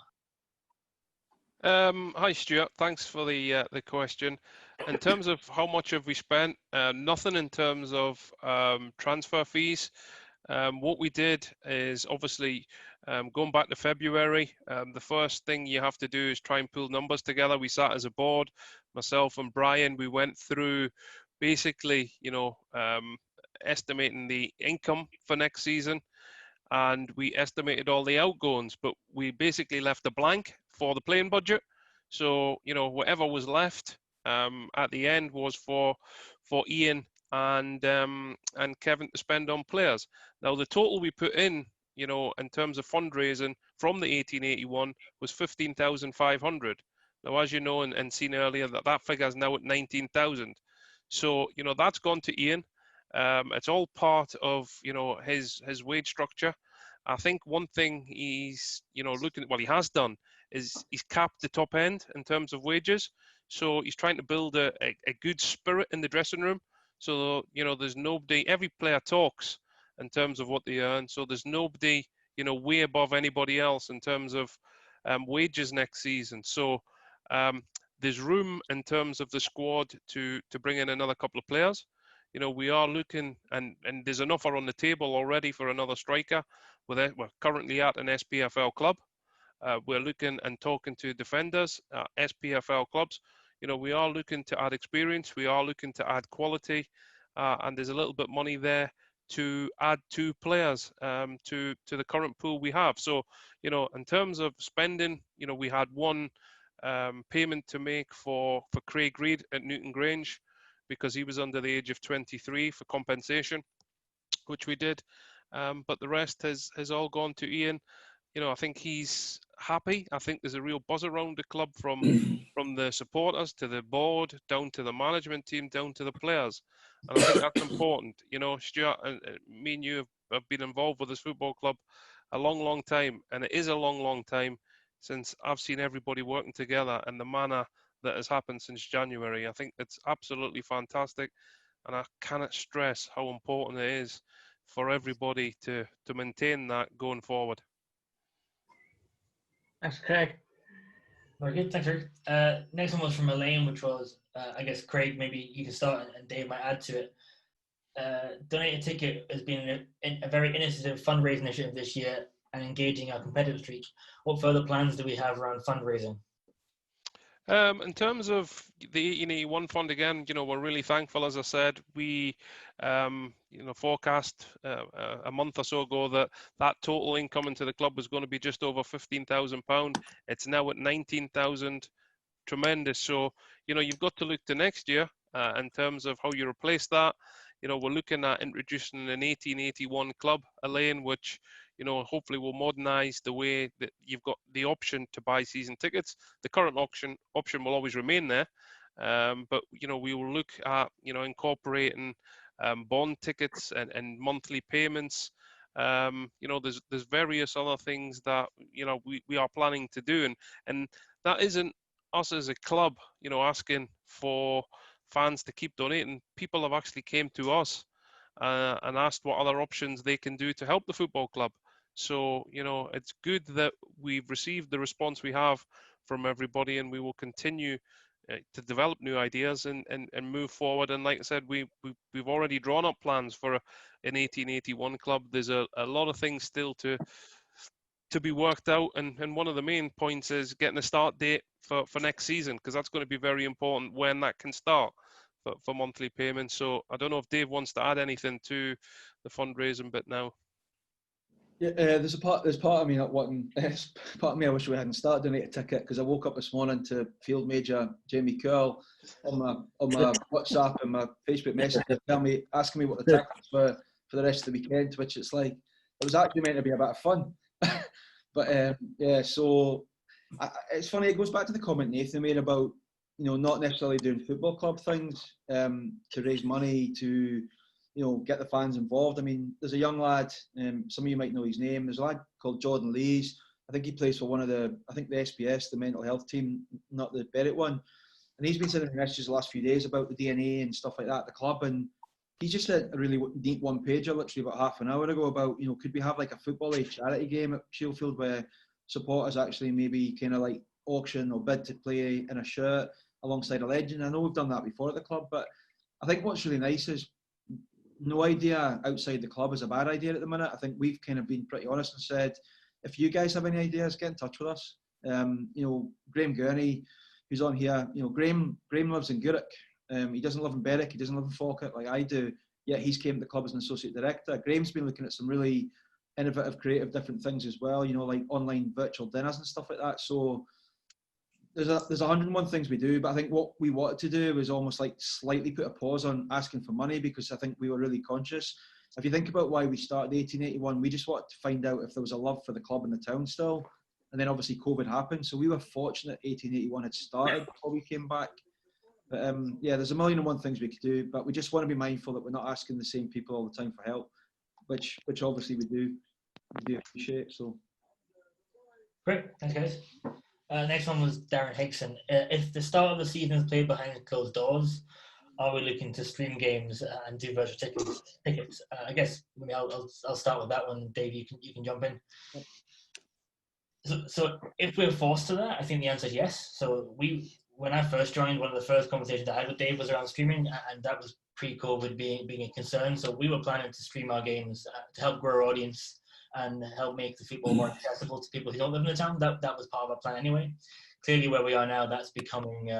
S3: Hi, Stuart. Thanks for the question. In terms of how much have we spent, nothing in terms of transfer fees. What we did is obviously going back to February, the first thing you have to do is try and pull numbers together. We sat as a board, myself and Brian, we went through basically, you know, estimating the income for next season, and we estimated all the outgoings, but we basically left a blank for the playing budget. So, whatever was left at the end was for Ian and Kevin to spend on players. Now, the total we put in, in terms of fundraising from the 1881 was 15,500. Now, as you know and seen earlier, that figure is now at 19,000. So, that's gone to Ian. It's all part of, his wage structure. I think one thing he's, he has done is he's capped the top end in terms of wages. So he's trying to build a good spirit in the dressing room. So, there's nobody, every player talks in terms of what they earn. So there's nobody, way above anybody else in terms of wages next season. So there's room in terms of the squad to bring in another couple of players. We are looking, and there's an offer on the table already for another striker. We're currently at an SPFL club. We're looking and talking to defenders, SPFL clubs. We are looking to add experience. We are looking to add quality, and there's a little bit of money there to add 2 players to the current pool we have. So, in terms of spending, we had one payment to make for Craig Reid at Newton Grange, because he was under the age of 23 for compensation, which we did. But the rest has all gone to Ian. I think he's happy. I think there's a real buzz around the club from the supporters to the board, down to the management team, down to the players. And I think that's important. Stuart, me and you have been involved with this football club a long, long time. And it is a long, long time since I've seen everybody working together and the manner that has happened since January. I think it's absolutely fantastic, and I cannot stress how important it is for everybody to maintain that going forward.
S4: Thanks, Craig. Very good, thanks, Rick. Next one was from Elaine, which was, I guess, Craig, maybe you can start and Dave might add to it. Donate a Ticket has been a very innovative fundraising initiative this year and engaging our competitive streak. What further plans do we have around fundraising?
S3: In terms of the 1881 fund, again, we're really thankful. As I said, we, forecast a month or so ago that total income into the club was going to be just over £15,000. It's now at 19,000. Tremendous. So, you've got to look to next year in terms of how you replace that. We're looking at introducing an 1881 club, Elaine, which hopefully will modernise the way that you've got the option to buy season tickets. The current option will always remain there, but we will look at incorporating bond tickets and monthly payments. There's various other things that we are planning to do, and that isn't us as a club asking for fans to keep donating. People have actually came to us and asked what other options they can do to help the football club. So, it's good that we've received the response we have from everybody, and we will continue to develop new ideas and move forward. And like I said, we've already drawn up plans for an 1881 club. There's a lot of things still to be worked out, and one of the main points is getting a start date for next season, because that's going to be very important when that can start for monthly payments. So I don't know if Dave wants to add anything to the fundraising bit now.
S2: Yeah, there's part of me not wanting. Part of me I wish we hadn't started Donate a Ticket, because I woke up this morning to Field Major Jamie Curl on my WhatsApp and my Facebook Messenger asking me what the tickets were for the rest of the weekend, which it's like it was actually meant to be a bit of fun. But so it's funny. It goes back to the comment Nathan made about not necessarily doing football club things to raise money to get the fans involved. I mean, there's a young lad, some of you might know his name. There's a lad called Jordan Lees. I think he plays for the SPS, the mental health team, not the Berwick one. And he's been sending messages the last few days about the DNA and stuff like that at the club. And he just said a really neat one-pager, literally about half an hour ago, about, could we have like a football age charity game at Shieldfield where supporters actually maybe kind of like auction or bid to play in a shirt alongside a legend. I know we've done that before at the club, but I think what's really nice is no idea outside the club is a bad idea at the minute. I think we've kind of been pretty honest and said, if you guys have any ideas, get in touch with us. Graham Gurney, who's on here, Graham lives in Gurrick. He doesn't live in Berwick, he doesn't live in Falkirk like I do. yet he's came to the club as an associate director. Graham's been looking at some really innovative, creative, different things as well, like online virtual dinners and stuff like that. So there's 101 things we do, but I think what we wanted to do was almost like slightly put a pause on asking for money, because I think we were really conscious. If you think about why we started 1881, we just wanted to find out if there was a love for the club and the town still. And then obviously COVID happened. So we were fortunate 1881 had started before we came back. But yeah, there's 1,001 things we could do, but we just want to be mindful that we're not asking the same people all the time for help, which obviously we do appreciate. So
S4: great, thanks guys. Next one was Darren Hickson. If the start of the season is played behind closed doors, are we looking to stream games and do virtual tickets? I guess maybe I'll start with that one. Dave, you can jump in. So if we're forced to that, I think the answer is yes. So when I first joined, one of the first conversations I had with Dave was around streaming, and that was pre-COVID being a concern. So we were planning to stream our games to help grow our audience and help make the football more accessible to people who don't live in the town. That was part of our plan anyway. Clearly, where we are now, that's becoming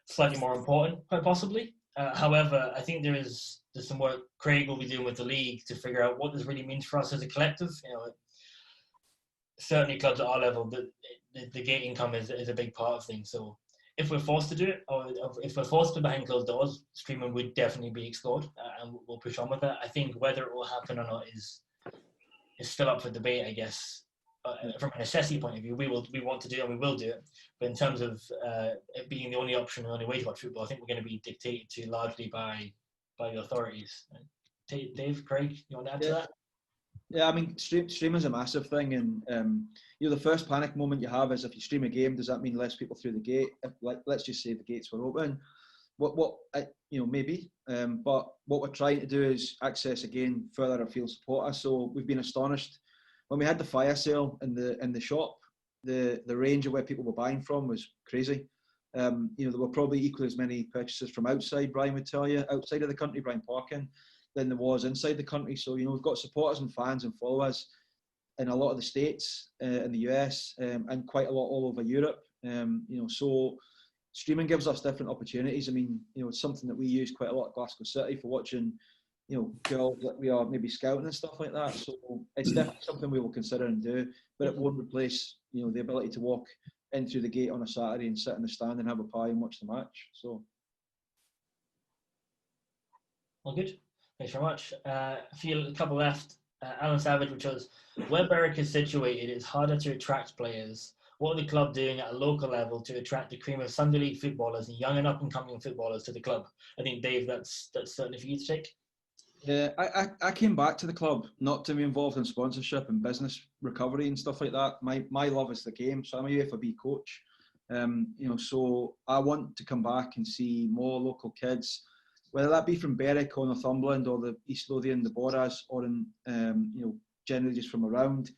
S4: slightly more important, quite possibly. However, I think there's some work Craig will be doing with the league to figure out what this really means for us as a collective. Certainly clubs at our level, the gate income is a big part of things. So if we're forced to do it, or if we're forced to behind closed doors, streaming would definitely be explored, and we'll push on with that. I think whether it will happen or not is still up for debate, I guess. From a necessity point of view, we want to do it and we will do it. But in terms of it being the only option and the only way to watch football, I think we're going to be dictated to largely by the authorities. Dave, Craig, you want to add to that?
S2: Yeah, I mean, streaming is a massive thing, and the first panic moment you have is if you stream a game, does that mean less people through the gate? Let's just say the gates were open. Maybe. But what we're trying to do is access again further afield supporters. So we've been astonished when we had the fire sale in the shop. The range of where people were buying from was crazy. There were probably equally as many purchases from outside. Brian would tell you, outside of the country, Brian Parkin, than there was inside the country. So we've got supporters and fans and followers in a lot of the states, in the US, and quite a lot all over Europe. So streaming gives us different opportunities. I mean, it's something that we use quite a lot at Glasgow City for watching, girls that we are maybe scouting and stuff like that. So it's definitely something we will consider and do, but it won't replace, the ability to walk in through the gate on a Saturday and sit in the stand and have a pie and watch the match. So.
S4: All good. Thanks very much. I feel a couple left. Alan Savage, which was, where Berwick is situated, it's harder to attract players. What are the club doing at a local level to attract the cream of Sunday League footballers and young and up-and-coming footballers to the club? I think, Dave, that's certainly for you to take.
S2: Yeah, I came back to the club not to be involved in sponsorship and business recovery and stuff like that. My love is the game, so I'm a UFAB coach. So I want to come back and see more local kids, whether that be from Berwick or Northumberland or the East Lothian, the Borders, or in generally just from around,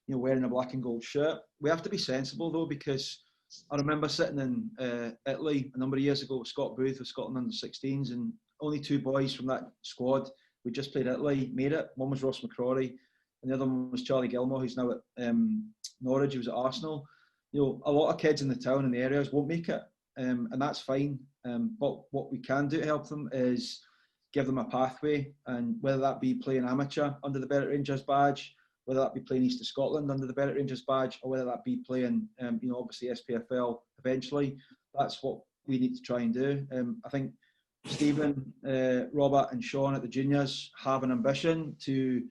S2: wearing a black and gold shirt. We have to be sensible though, because I remember sitting in Italy a number of years ago with Scott Booth with Scotland under-16s, and only two boys from that squad, we just played Italy, made it. One was Ross McCrory, and the other one was Charlie Gilmore, who's now at Norwich. He was at Arsenal. A lot of kids in the town and the areas won't make it, and that's fine. But what we can do to help them is give them a pathway, and whether that be playing amateur under the Berwick Rangers badge, whether that be playing East of Scotland under the Berwick Rangers badge, or whether that be playing, obviously SPFL eventually, that's what we need to try and do. I think Stephen, Robert and Sean at the juniors have an ambition to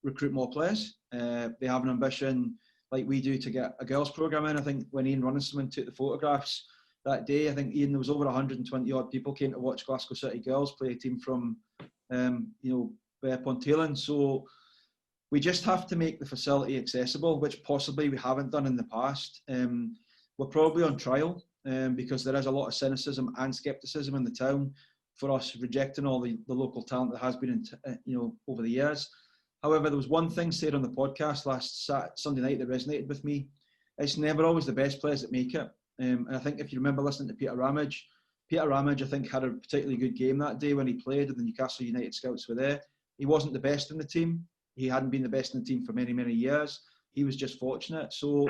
S2: recruit more players. They have an ambition, like we do, to get a girls programme in. I think when Ian Runningsman took the photographs that day, I think Ian, there was over 120 odd people came to watch Glasgow City girls play a team from, Ponteland. So we just have to make the facility accessible, which possibly we haven't done in the past. We're probably on trial because there is a lot of cynicism and scepticism in the town for us rejecting all the local talent that has been, over the years. However, there was one thing said on the podcast last Sunday night that resonated with me. It's never always the best players that make it. And I think if you remember listening to Peter Ramage, I think had a particularly good game that day when he played, and the Newcastle United scouts were there. He wasn't the best in the team. He hadn't been the best in the team for many, many years. He was just fortunate. So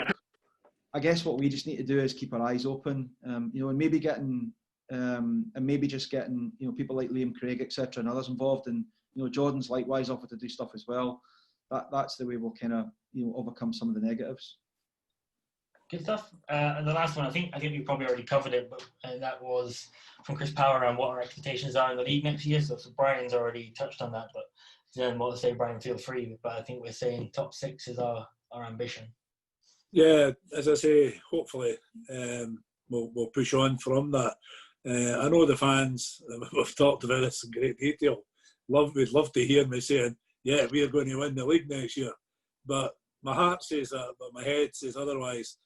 S2: I guess what we just need to do is keep our eyes open, and maybe getting and maybe just getting people like Liam Craig, etc., and others involved, and Jordan's likewise offered to do stuff as well. That's the way we'll kind of overcome some of the negatives.
S4: Good stuff. And the last one, I think we probably already covered it, but that was from Chris Power around what our expectations are in the league next year. So Brian's already touched on that, but then what to say, Brian, feel free. But I think we're saying top 6 is our ambition.
S1: Yeah, as I say, hopefully we'll push on from that. I know the fans, we've talked about this in great detail, would love to hear me saying, yeah, we're going to win the league next year. But my heart says that, but my head says otherwise,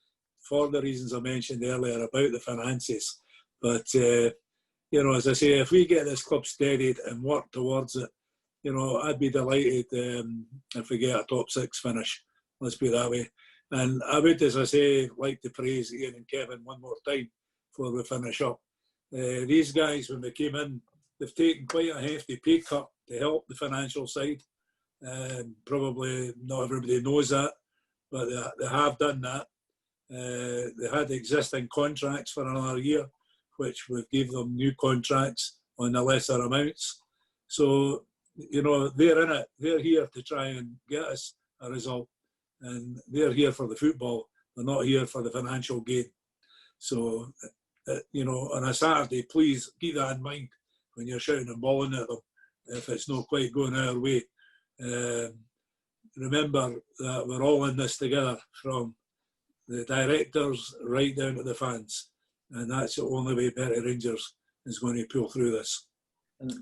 S1: for the reasons I mentioned earlier about the finances. But, as I say, if we get this club steadied and work towards it, I'd be delighted if we get a top 6 finish. Let's put it that way. And I would, as I say, like to praise Ian and Kevin one more time before we finish up. These guys, when they came in, they've taken quite a hefty pay cut to help the financial side. Probably not everybody knows that, but they have done that. They had existing contracts for another year, which would give them new contracts on the lesser amounts. So, they're in it. They're here to try and get us a result. And they're here for the football. They're not here for the financial gain. So, on a Saturday, please keep that in mind when you're shouting and bawling at them if it's not quite going our way. Remember that we're all in this together, from the directors right down to the fans, and that's the only way Berwick Rangers is going to pull through this.
S2: And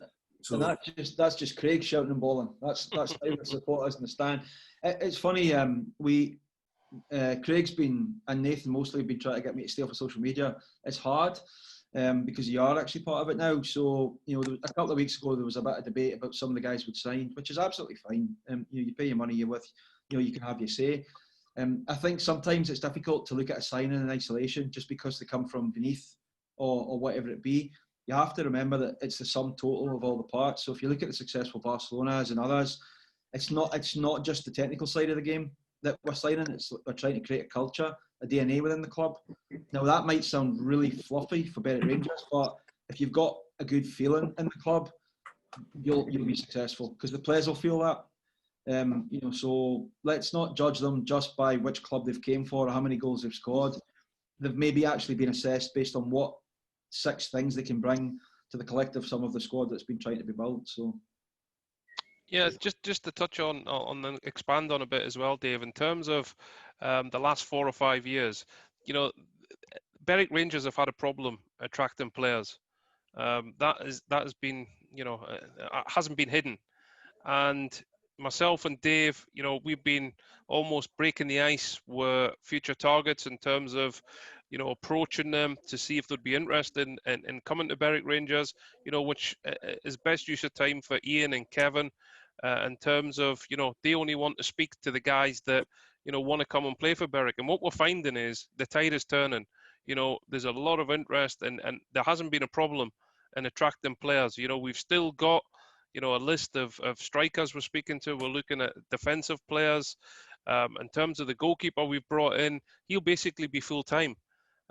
S2: that's just Craig shouting and bawling. That's how the supporters in the stand. It's funny. Craig's been, and Nathan mostly have been trying to get me to stay off of social media. It's hard because you are actually part of it now. So a couple of weeks ago there was a bit of debate about some of the guys would sign, which is absolutely fine. You pay your money, you can have your say. I think sometimes it's difficult to look at a signing in isolation just because they come from beneath or whatever it be. You have to remember that it's the sum total of all the parts. So if you look at the successful Barcelonas and others, it's not just the technical side of the game that we're signing. We're trying to create a culture, a DNA within the club. Now that might sound really fluffy for Berwick Rangers, but if you've got a good feeling in the club, you'll be successful because the players will feel that. So let's not judge them just by which club they've came for or how many goals they've scored. They've maybe actually been assessed based on what 6 things they can bring to the collective sum of the squad that's been trying to be built. So,
S3: yeah, just to touch on and expand on a bit as well, Dave. In terms of the last 4 or 5 years, Berwick Rangers have had a problem attracting players. That has been, hasn't been hidden, and myself and Dave, we've been almost breaking the ice with future targets in terms of, approaching them to see if they'd be interested in coming to Berwick Rangers, which is best use of time for Ian and Kevin in terms of, they only want to speak to the guys that, want to come and play for Berwick. And what we're finding is the tide is turning. There's a lot of interest and there hasn't been a problem in attracting players. We've still got, a list of strikers we're speaking to. We're looking at defensive players. In terms of the goalkeeper we've brought in, he'll basically be full-time.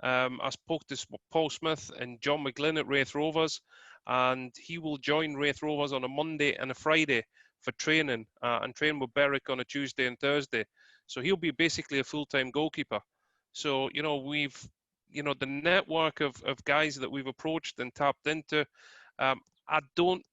S3: I spoke to Paul Smith and John McGlynn at Wraith Rovers, and he will join Wraith Rovers on a Monday and a Friday for training and train with Berwick on a Tuesday and Thursday. So he'll be basically a full-time goalkeeper. So, we've, the network of guys that we've approached and tapped into, I don't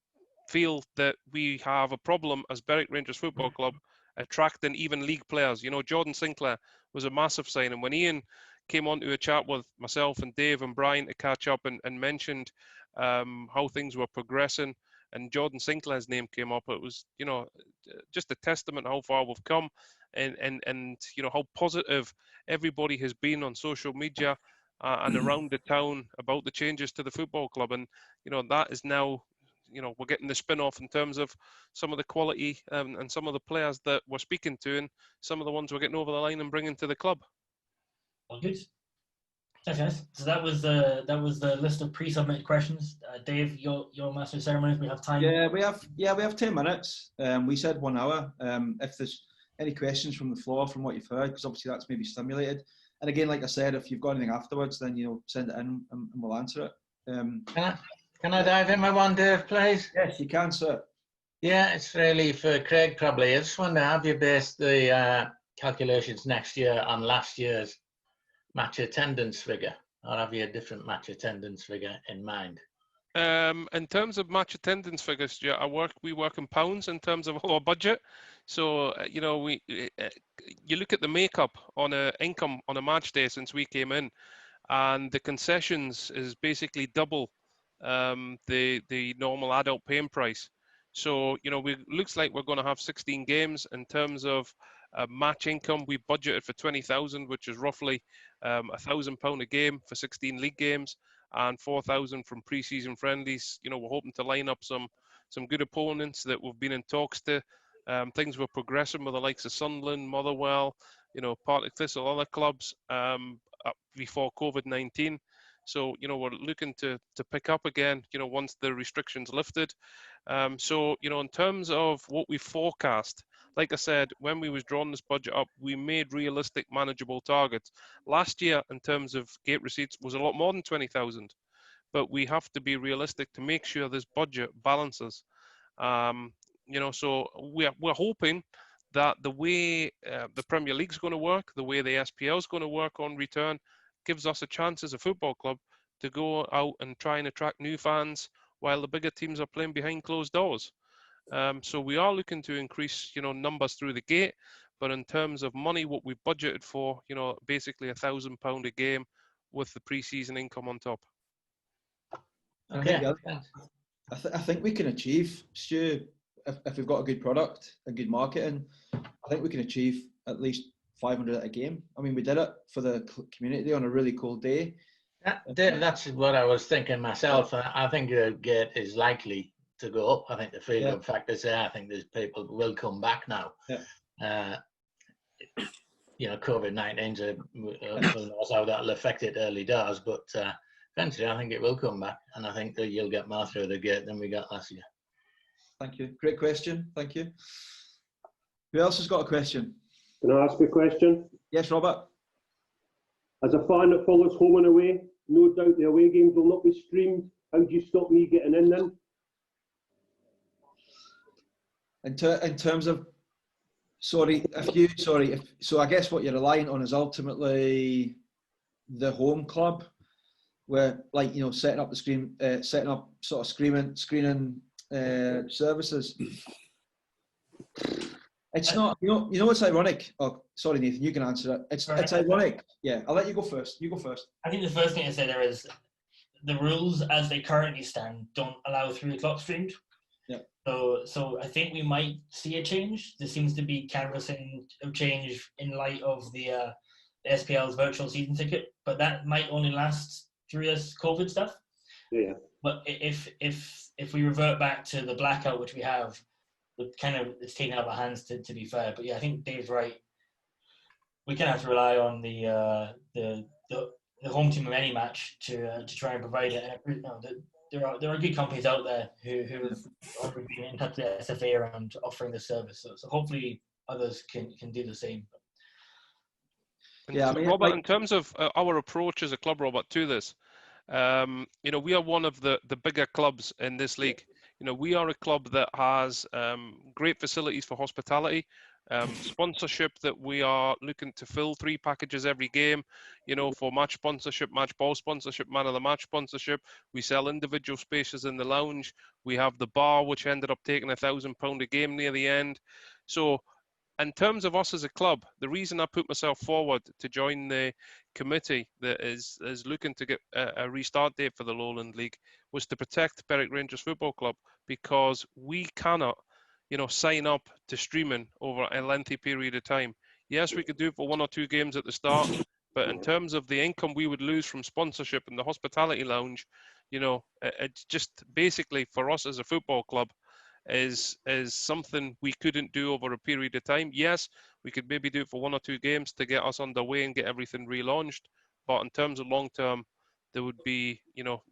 S3: feel that we have a problem as Berwick Rangers Football Club attracting even league players. Jordan Sinclair was a massive signing. When Ian came on to a chat with myself and Dave and Brian to catch up and mentioned how things were progressing, and Jordan Sinclair's name came up, it was, just a testament how far we've come and how positive everybody has been on social media and around the town about the changes to the football club. And, that is now, we're getting the spin-off in terms of some of the quality and some of the players that we're speaking to and some of the ones we're getting over the line and bringing to the club.
S4: Well, good. Thanks, guys. So that was the list of pre-submitted questions. Dave, your master of ceremonies. We have time.
S2: Yeah, we have 10 minutes. We said 1 hour. If there's any questions from the floor from what you've heard, because obviously that's maybe stimulated. And again, like I said, if you've got anything afterwards, then send it in and we'll answer it.
S5: Can I dive in with one, Dave, please?
S2: Yes, you can, sir.
S5: Yeah, it's really for Craig, probably. I just wonder, have you based the calculations next year on last year's match attendance figure, or have you a different match attendance figure in mind?
S3: In terms of match attendance figures, yeah, we work in pounds in terms of our budget. So you know, you look at the makeup on a income on a match day since we came in, and the concessions is basically double the normal adult paying price. So you know, looks like we're going to have 16 games in terms of match income. We budgeted for 20,000, which is roughly £1,000 a game for 16 league games, and 4,000 from pre-season friendlies. You know, we're hoping to line up some good opponents that we've been in talks to. Things we're progressing with the likes of Sunderland, Motherwell, you know, Partick Thistle, other clubs before COVID-19. So, you know, we're looking to pick up again, you know, once the restrictions lifted. So, you know, in terms of what we forecast, like I said, when we was drawing this budget up, we made realistic, manageable targets. Last year, in terms of gate receipts, was a lot more than 20,000. But we have to be realistic to make sure this budget balances. You know, so we're hoping that the way the Premier League's going to work, the way the SPL is going to work on return, gives us a chance as a football club to go out and try and attract new fans while the bigger teams are playing behind closed doors. So we are looking to increase, you know, numbers through the gate, but in terms of money, what we budgeted for, you know, basically £1,000 a game with the pre-season income on top.
S5: Okay.
S2: I think we can achieve, Stu, if we've got a good product, a good marketing, I think we can achieve at least 500 at a game. I mean, we did it for the community on a really cold day.
S5: That's what I was thinking myself. I think the gate is likely to go up. I think the feel-good factor's there. I think there's people who will come back now.
S2: Yeah.
S5: You know, COVID-19, who knows how that'll affect it early doors, but eventually I think it will come back, and I think that you'll get more through the gate than we got last year.
S2: Thank you. Great question. Thank you. Who else has got a question?
S6: Can I ask a question?
S2: Yes, Robert.
S6: As a fan that follows home and away, no doubt the away games will not be streamed. How do you stop me getting in then?
S2: In terms of, so I guess what you're relying on is ultimately the home club, where, like, you know, setting up sort of screening services. It's not, you know what's ironic? Oh, sorry, Nathan, you can answer it. It's ironic. Yeah, I'll let you go first. You go first.
S4: I think the first thing to say there is the rules as they currently stand don't allow 3 o'clock streamed.
S2: Yeah.
S4: So I think we might see a change. There seems to be canvassing of change in light of the SPL's virtual season ticket, but that might only last through this COVID stuff.
S6: Yeah.
S4: But if we revert back to the blackout, which we have, it's taken out of our hands, to be fair. But yeah, I think Dave's right. We kind of have to rely on the home team of any match to try and provide it. And, you know, there are good companies out there who have been in touch with the SFA around offering this service. So hopefully others can do the same.
S3: Yeah, I mean, Robert, in terms of our approach as a club, Robert, to this, you know, we are one of the bigger clubs in this league. You know, we are a club that has great facilities for hospitality, sponsorship that we are looking to fill 3 packages every game, you know, for match sponsorship, match ball sponsorship, man of the match sponsorship. We sell individual spaces in the lounge. We have the bar, which ended up taking £1,000 a game near the end. So in terms of us as a club, the reason I put myself forward to join the committee that is looking to get a restart date for the Lowland League was to protect Berwick Rangers Football Club, because we cannot, you know, sign up to streaming over a lengthy period of time. Yes, we could do it for 1 or 2 games at the start, but in terms of the income we would lose from sponsorship and the hospitality lounge, you know, it's just basically for us as a football club is something we couldn't do over a period of time. Yes, we could maybe do it for 1 or 2 games to get us underway and get everything relaunched, but in terms of long term, there would be, you know,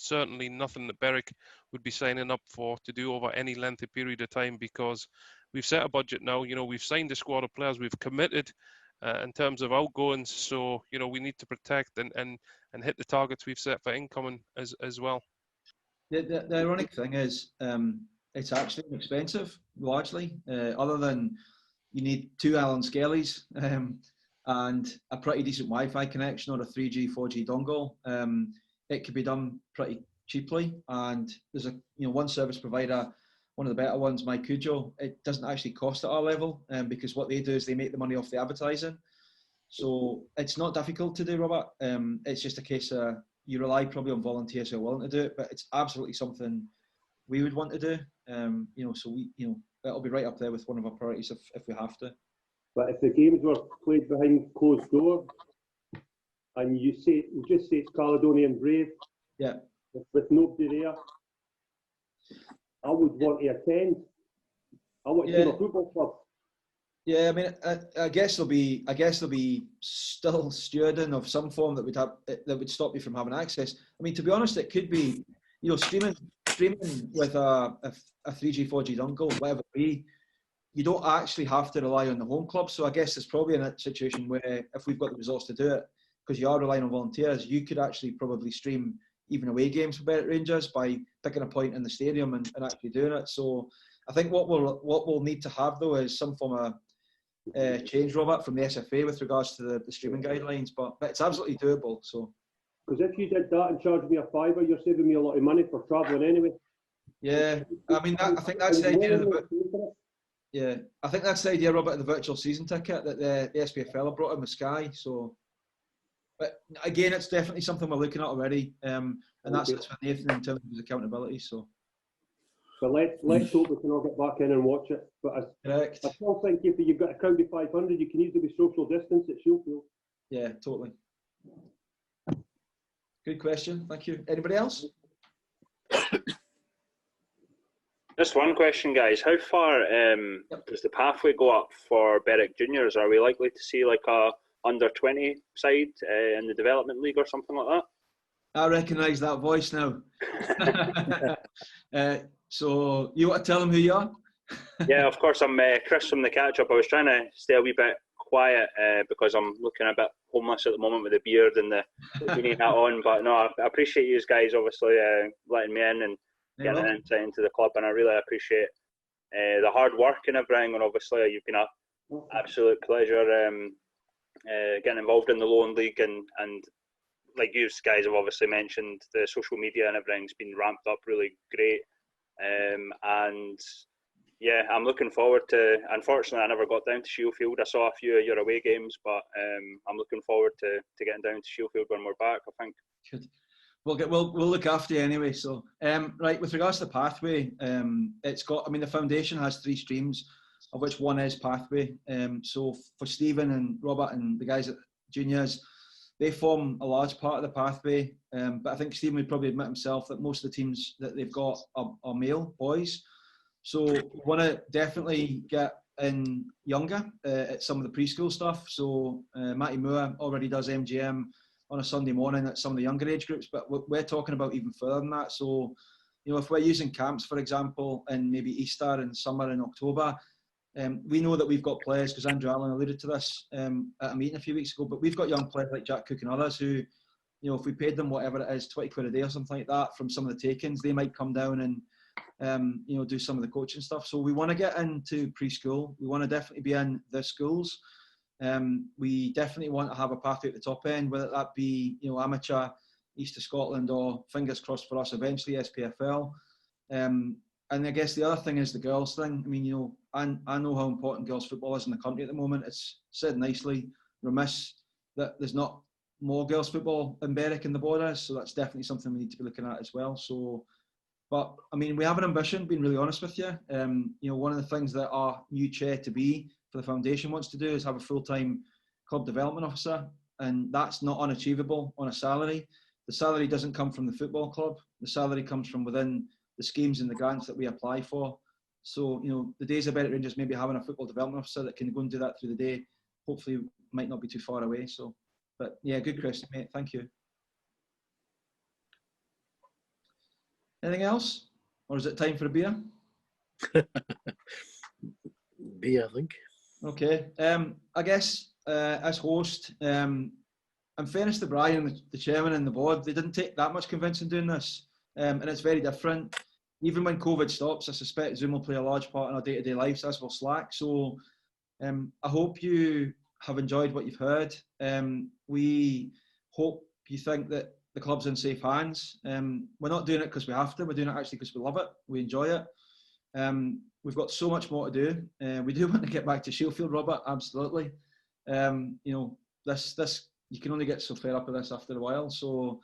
S3: certainly nothing that Berwick would be signing up for to do over any lengthy period of time, because we've set a budget now. You know, we've signed a squad of players, we've committed in terms of outgoings, so, you know, we need to protect and hit the targets we've set for incoming as well.
S2: The ironic thing is, it's actually inexpensive, largely, other than you need 2 Alan Skellies and a pretty decent Wi-Fi connection or a 3G, 4G dongle. It could be done pretty cheaply, and there's one service provider, one of the better ones, MyCujo. It doesn't actually cost at our level, because what they do is they make the money off the advertising. So it's not difficult to do, Robert. It's just a case of you rely probably on volunteers who are willing to do it, but it's absolutely something we would want to do. So it'll be right up there with one of our priorities if we have to.
S6: But if the games were played behind closed doors, and you just say it's Caledonian Brave,
S2: yeah,
S6: with nobody there, I would want to attend. I want to see my football club.
S2: Yeah, I mean, I guess there'll be still stewarding of some form that would stop you from having access. I mean, to be honest, it could be, streaming with a 3G, 4G dongle, whatever it be. You don't actually have to rely on the home club. So I guess it's probably in a situation where if we've got the resource to do it, because you are relying on volunteers, you could actually probably stream even away games for Berwick Rangers by picking a point in the stadium and actually doing it. So I think what we'll need to have though is some form of change, Robert, from the SFA with regards to the streaming guidelines, but it's absolutely doable. So,
S6: because if you did that and charged me a £5, you're saving me a lot of money for travelling anyway.
S2: Yeah, I mean, I think that's the idea of the. Yeah, I think that's the idea, Robert, of the virtual season ticket that the SPFL have brought in with Sky. So, but again, it's definitely something we're looking at already, and that's with Nathan in terms of accountability. So.
S6: But let's hope we can all get back in and watch it. But I still think if you've got a crowd of 500, you can easily be social distance at Sheffield.
S2: Yeah, totally. Good question. Thank you. Anybody else?
S7: Just one question, guys. How far does the pathway go up for Berwick Juniors? Are we likely to see like a under-20 side in the development league or something like that?
S2: I recognise that voice now. So you want to tell them who you are?
S7: Yeah, of course. I'm Chris from the Catch Up. I was trying to stay a wee bit quiet because I'm looking a bit homeless at the moment with the beard and the beanie hat on. But no, I appreciate you guys obviously letting me in and getting an insight into the club, and I really appreciate the hard work and everything. And obviously, you've been an absolute pleasure getting involved in the Lowland League, and like you guys have obviously mentioned, the social media and everything's been ramped up really great. And yeah, I'm looking forward to. Unfortunately, I never got down to Sheffield. I saw a few of your away games, but I'm looking forward to getting down to Sheffield when we're back, I think.
S2: Good. We'll look after you anyway. So, right, with regards to the pathway, it's got. I mean, the foundation has 3 streams, of which one is pathway. So for Stephen and Robert and the guys at juniors, they form a large part of the pathway. But I think Stephen would probably admit himself that most of the teams that they've got are male boys. So we want to definitely get in younger at some of the preschool stuff. So Matty Moore already does MGM on a Sunday morning at some of the younger age groups, but we're talking about even further than that. So, if we're using camps, for example, in maybe Easter and summer in October, we know that we've got players, because Andrew Allen alluded to this at a meeting a few weeks ago, but we've got young players like Jack Cook and others who, if we paid them whatever it is, 20 quid a day or something like that from some of the take-ins, they might come down and, do some of the coaching stuff. So we want to get into preschool. We want to definitely be in the schools. We definitely want to have a pathway at the top end, whether that be, amateur, East of Scotland, or fingers crossed for us eventually SPFL. And I guess the other thing is the girls thing. I mean, I know how important girls football is in the country at the moment. It's said nicely, remiss that there's not more girls football in Berwick and the Borders. So that's definitely something we need to be looking at as well. So, but I mean, we have an ambition, being really honest with you. One of the things that our new chair to be for the foundation wants to do is have a full-time club development officer, and that's not unachievable on a salary. The salary doesn't come from the football club. The salary comes from within the schemes and the grants that we apply for. So, the days of Berwick Rangers maybe having a football development officer that can go and do that through the day, hopefully might not be too far away. So, but yeah, good question, mate. Thank you. Anything else? Or is it time for a beer?
S8: Beer, I think.
S2: Okay. I guess as host, in fairness to Brian, the chairman and the board, they didn't take that much convincing doing this, and it's very different. Even when COVID stops, I suspect Zoom will play a large part in our day-to-day lives, as will Slack. So I hope you have enjoyed what you've heard. We hope you think that the club's in safe hands. We're not doing it because we have to. We're doing it actually because we love it. We enjoy it. We've got so much more to do. We do want to get back to Sheffield, Robert. Absolutely. You know, this you can only get so fed up with this after a while. So,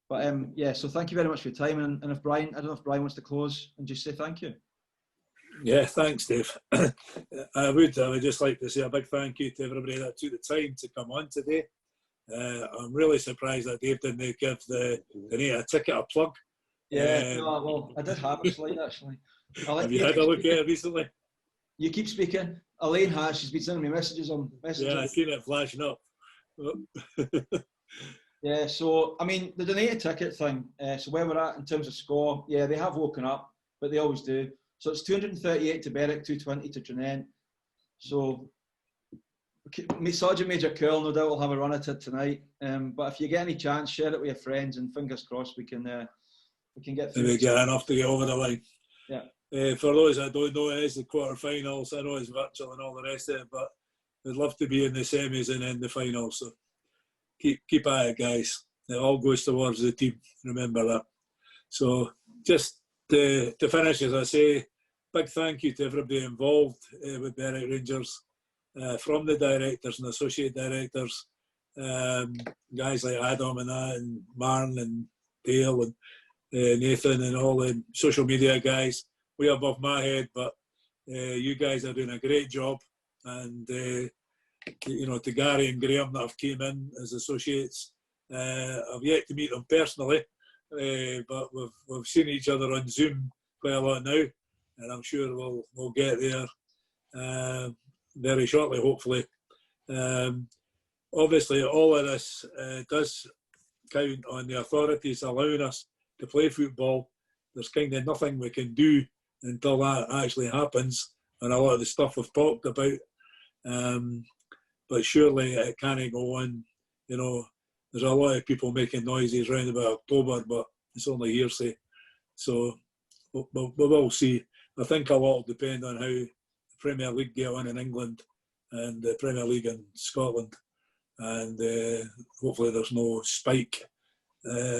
S2: but yeah. So thank you very much for your time. And if Brian, I don't know if Brian wants to close and just say thank you.
S1: Yeah, thanks, Dave. I would just like to say a big thank you to everybody that took the time to come on today. I'm really surprised that Dave didn't give the a ticket a plug.
S2: Yeah, no, well, I did have a slide actually.
S1: Have you had a look at it recently?
S2: You keep speaking. Elaine has. She's been sending me messages on Messenger.
S1: Yeah, I've seen it flashing up.
S2: Yeah, so, I mean, the donated ticket thing, so where we're at in terms of score, yeah, they have woken up, but they always do. So it's 238 to Berwick, 220 to Trinent. So Sergeant Major Curl, no doubt, will have a run at it tonight. But if you get any chance, share it with your friends, and fingers crossed we can get through.
S1: Maybe get enough to get over the line.
S2: Yeah.
S1: For those that don't know, it is the quarterfinals. I know it's virtual and all the rest of it, but we'd love to be in the semis and in the finals. So keep at it, guys. It all goes towards the team. Remember that. So just to finish, as I say, big thank you to everybody involved with Berwick Rangers, from the directors and associate directors, guys like Adam and that, and Marn and Dale and Nathan and all the social media guys. Way above my head, but you guys are doing a great job. And you know, to Gary and Graham that have came in as associates, I've yet to meet them personally, but we've seen each other on Zoom quite a lot now, and I'm sure we'll get there very shortly, hopefully. Obviously, all of this does count on the authorities allowing us to play football. There's kind of nothing we can do until that actually happens, and a lot of the stuff we've talked about. But surely it can't go on. You know, there's a lot of people making noises around about October, but it's only hearsay. So we will see. I think a lot will depend on how the Premier League get on in England and the Premier League in Scotland. And hopefully there's no spike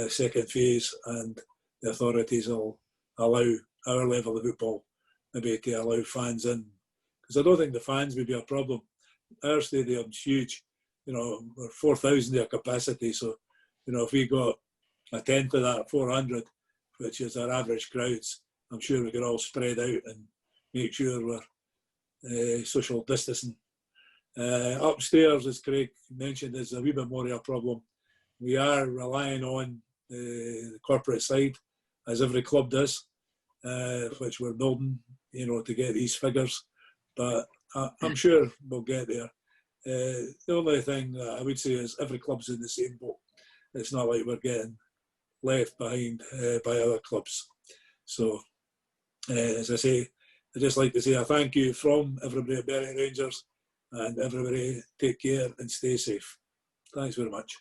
S1: second phase, and the authorities will allow our level of football maybe to allow fans in. Because I don't think the fans would be a problem. Our stadium's huge. You know, we're 4,000 their capacity. So, you know, if we got a tenth of that, 400, which is our average crowds, I'm sure we could all spread out and make sure we're social distancing. Upstairs, as Craig mentioned, is a wee bit more of a problem. We are relying on the corporate side, as every club does, which we're building, you know, to get these figures. But I'm sure we'll get there. The only thing that I would say is every club's in the same boat. It's not like we're getting left behind by other clubs. So, as I say, I'd just like to say a thank you from everybody at Berwick Rangers, and everybody take care and stay safe. Thanks very much.